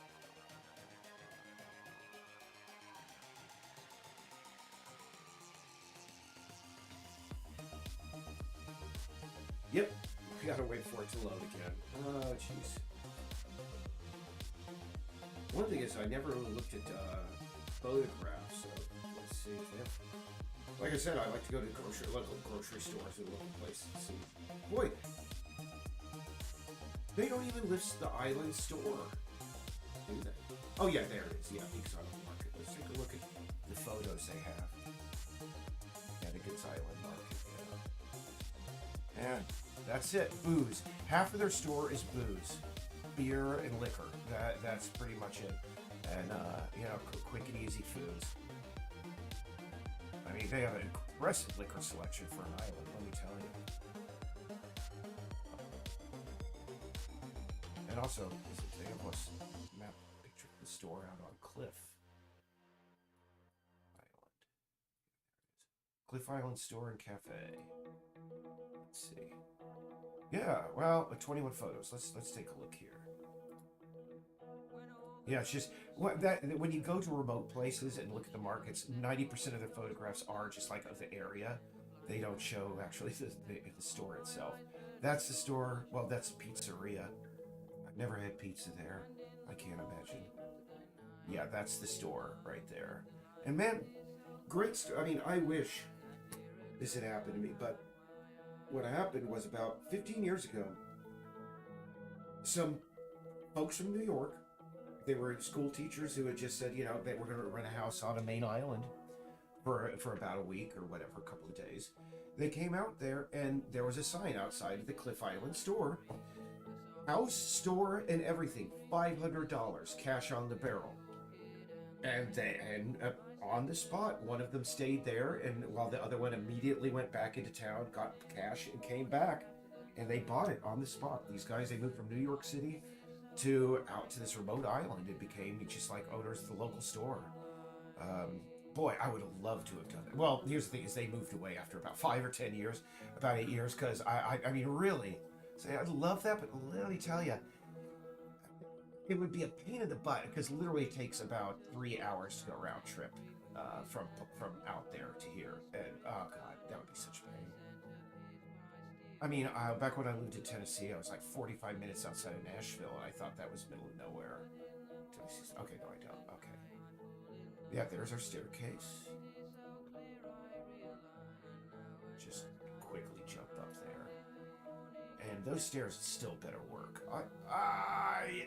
Yep, we gotta wait for it to load again. Oh, jeez. One thing is, I never really looked at photographs, so let's see. Like I said, I like to go to local grocery stores and local places and see. Boy, they don't even list the island store, do they? Oh yeah, there it is. Yeah, Peaks Island Market. Let's take a look at the photos they have. Yeah, the Goods Island Market. Yeah. And that's it. Booze. Half of their store is booze, beer and liquor. That's pretty much it. And quick and easy foods. They have an impressive liquor selection for an island. Let me tell you. And also, they have a map picture of the store out on Cliff Island. Cliff Island Store and Cafe. Let's see. Yeah, well, 21 photos. Let's take a look here. Yeah, it's just when you go to remote places and look at the markets, 90% of their photographs are just like of the area. They don't show actually the store itself. That's the store. Well, that's a pizzeria. I've never had pizza there. I can't imagine. Yeah, that's the store right there. And man, great store. I wish this had happened to me, but what happened was about 15 years ago, some folks from New York, they were school teachers who had just said, they were going to rent a house on a main island for about a week or whatever, a couple of days. They came out there, and there was a sign outside of the Cliff Island store. House, store, and everything, $500, cash on the barrel. And on the spot, one of them stayed there, and while the other one immediately went back into town, got cash, and came back, and they bought it on the spot. These guys, they moved from New York City out to this remote island. It became just like owners of the local store. Boy, I would have loved to have done that. Well, here's the thing: is they moved away after about 5 or 10 years, about 8 years, because really, I'd love that, but let me tell you, it would be a pain in the butt, because literally it takes about 3 hours to go round trip from out there to here, and oh god, that would be such a pain. Back when I lived in Tennessee, I was like 45 minutes outside of Nashville, and I thought that was middle of nowhere. Okay, no, I don't. Okay. Yeah, there's our staircase. Just quickly jump up there. And those stairs still better work.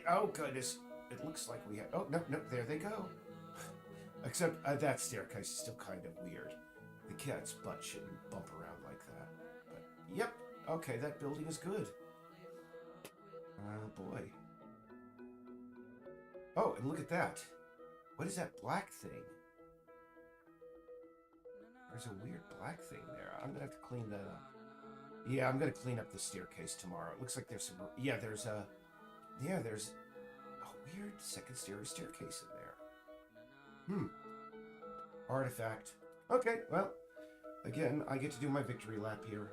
Oh goodness. It looks like we have... Oh, no, there they go. Except that staircase is still kind of weird. The cat's butt shouldn't bump around like that. But, yep. Okay, that building is good. Oh, boy. Oh, and look at that. What is that black thing? There's a weird black thing there. I'm going to have to clean that up. Yeah, I'm going to clean up the staircase tomorrow. It looks like there's some... Yeah, there's a weird second staircase in there. Artifact. Okay, well, again, I get to do my victory lap here.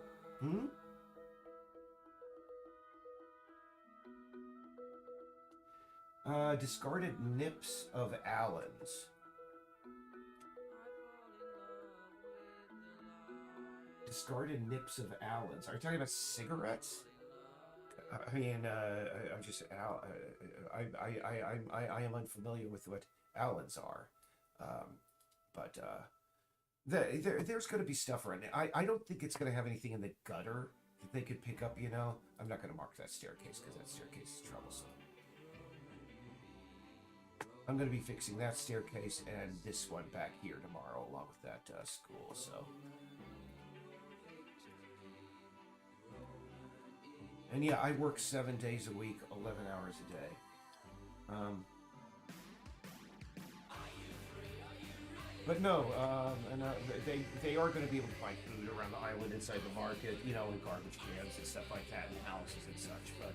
Discarded nips of Allen's. Discarded nips of Allen's. Are you talking about cigarettes? I mean, I'm just I am unfamiliar with what Allen's are, but there's going to be stuff around. I don't think it's going to have anything in the gutter that they could pick up. You know, I'm not going to mark that staircase because that staircase is troublesome. I'm going to be fixing that staircase and this one back here tomorrow, along with that school. So. And yeah, I work 7 days a week, 11 hours a day. But no, they are going to be able to buy food around the island inside the market, you know, in garbage cans and stuff like that, and houses and such. But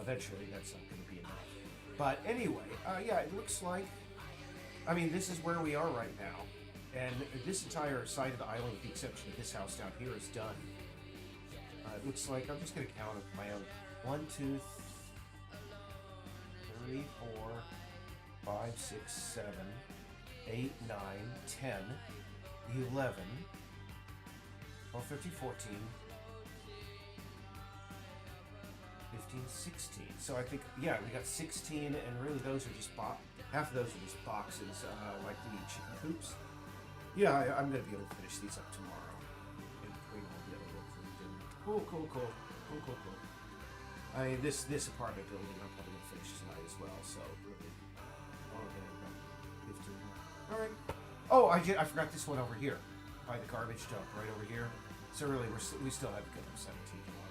eventually, that's not going to be enough. But anyway, yeah, it looks like, I mean, this is where we are right now, and this entire side of the island, with the exception of this house down here, is done. It looks like, I'm just going to count my own. 1, 2, 3, 4, 5, 6, 7, 8, 9, 10, 11, 12, 13, 14, 15, 16. So I think, yeah, we got 16, and really those are just half of those are just boxes, like the chicken coops. Yeah, I'm going to be able to finish these up tomorrow. Cool. I mean, this apartment building I'm probably going to finish tonight as well, so really... Oh, there we go. 15. Alright. Oh, I forgot this one over here. By the garbage dump, right over here. So really, we still have to go to 17 tomorrow.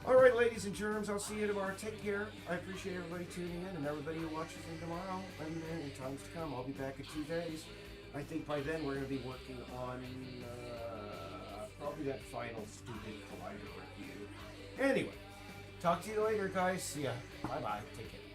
Alright, ladies and germs, I'll see you tomorrow. Take care. I appreciate everybody tuning in, and everybody who watches me tomorrow. And in times to come, I'll be back in 2 days. I think by then we're going to be working on... probably that final stupid Collider review. Anyway, talk to you later, guys. See ya. Bye-bye. Take care.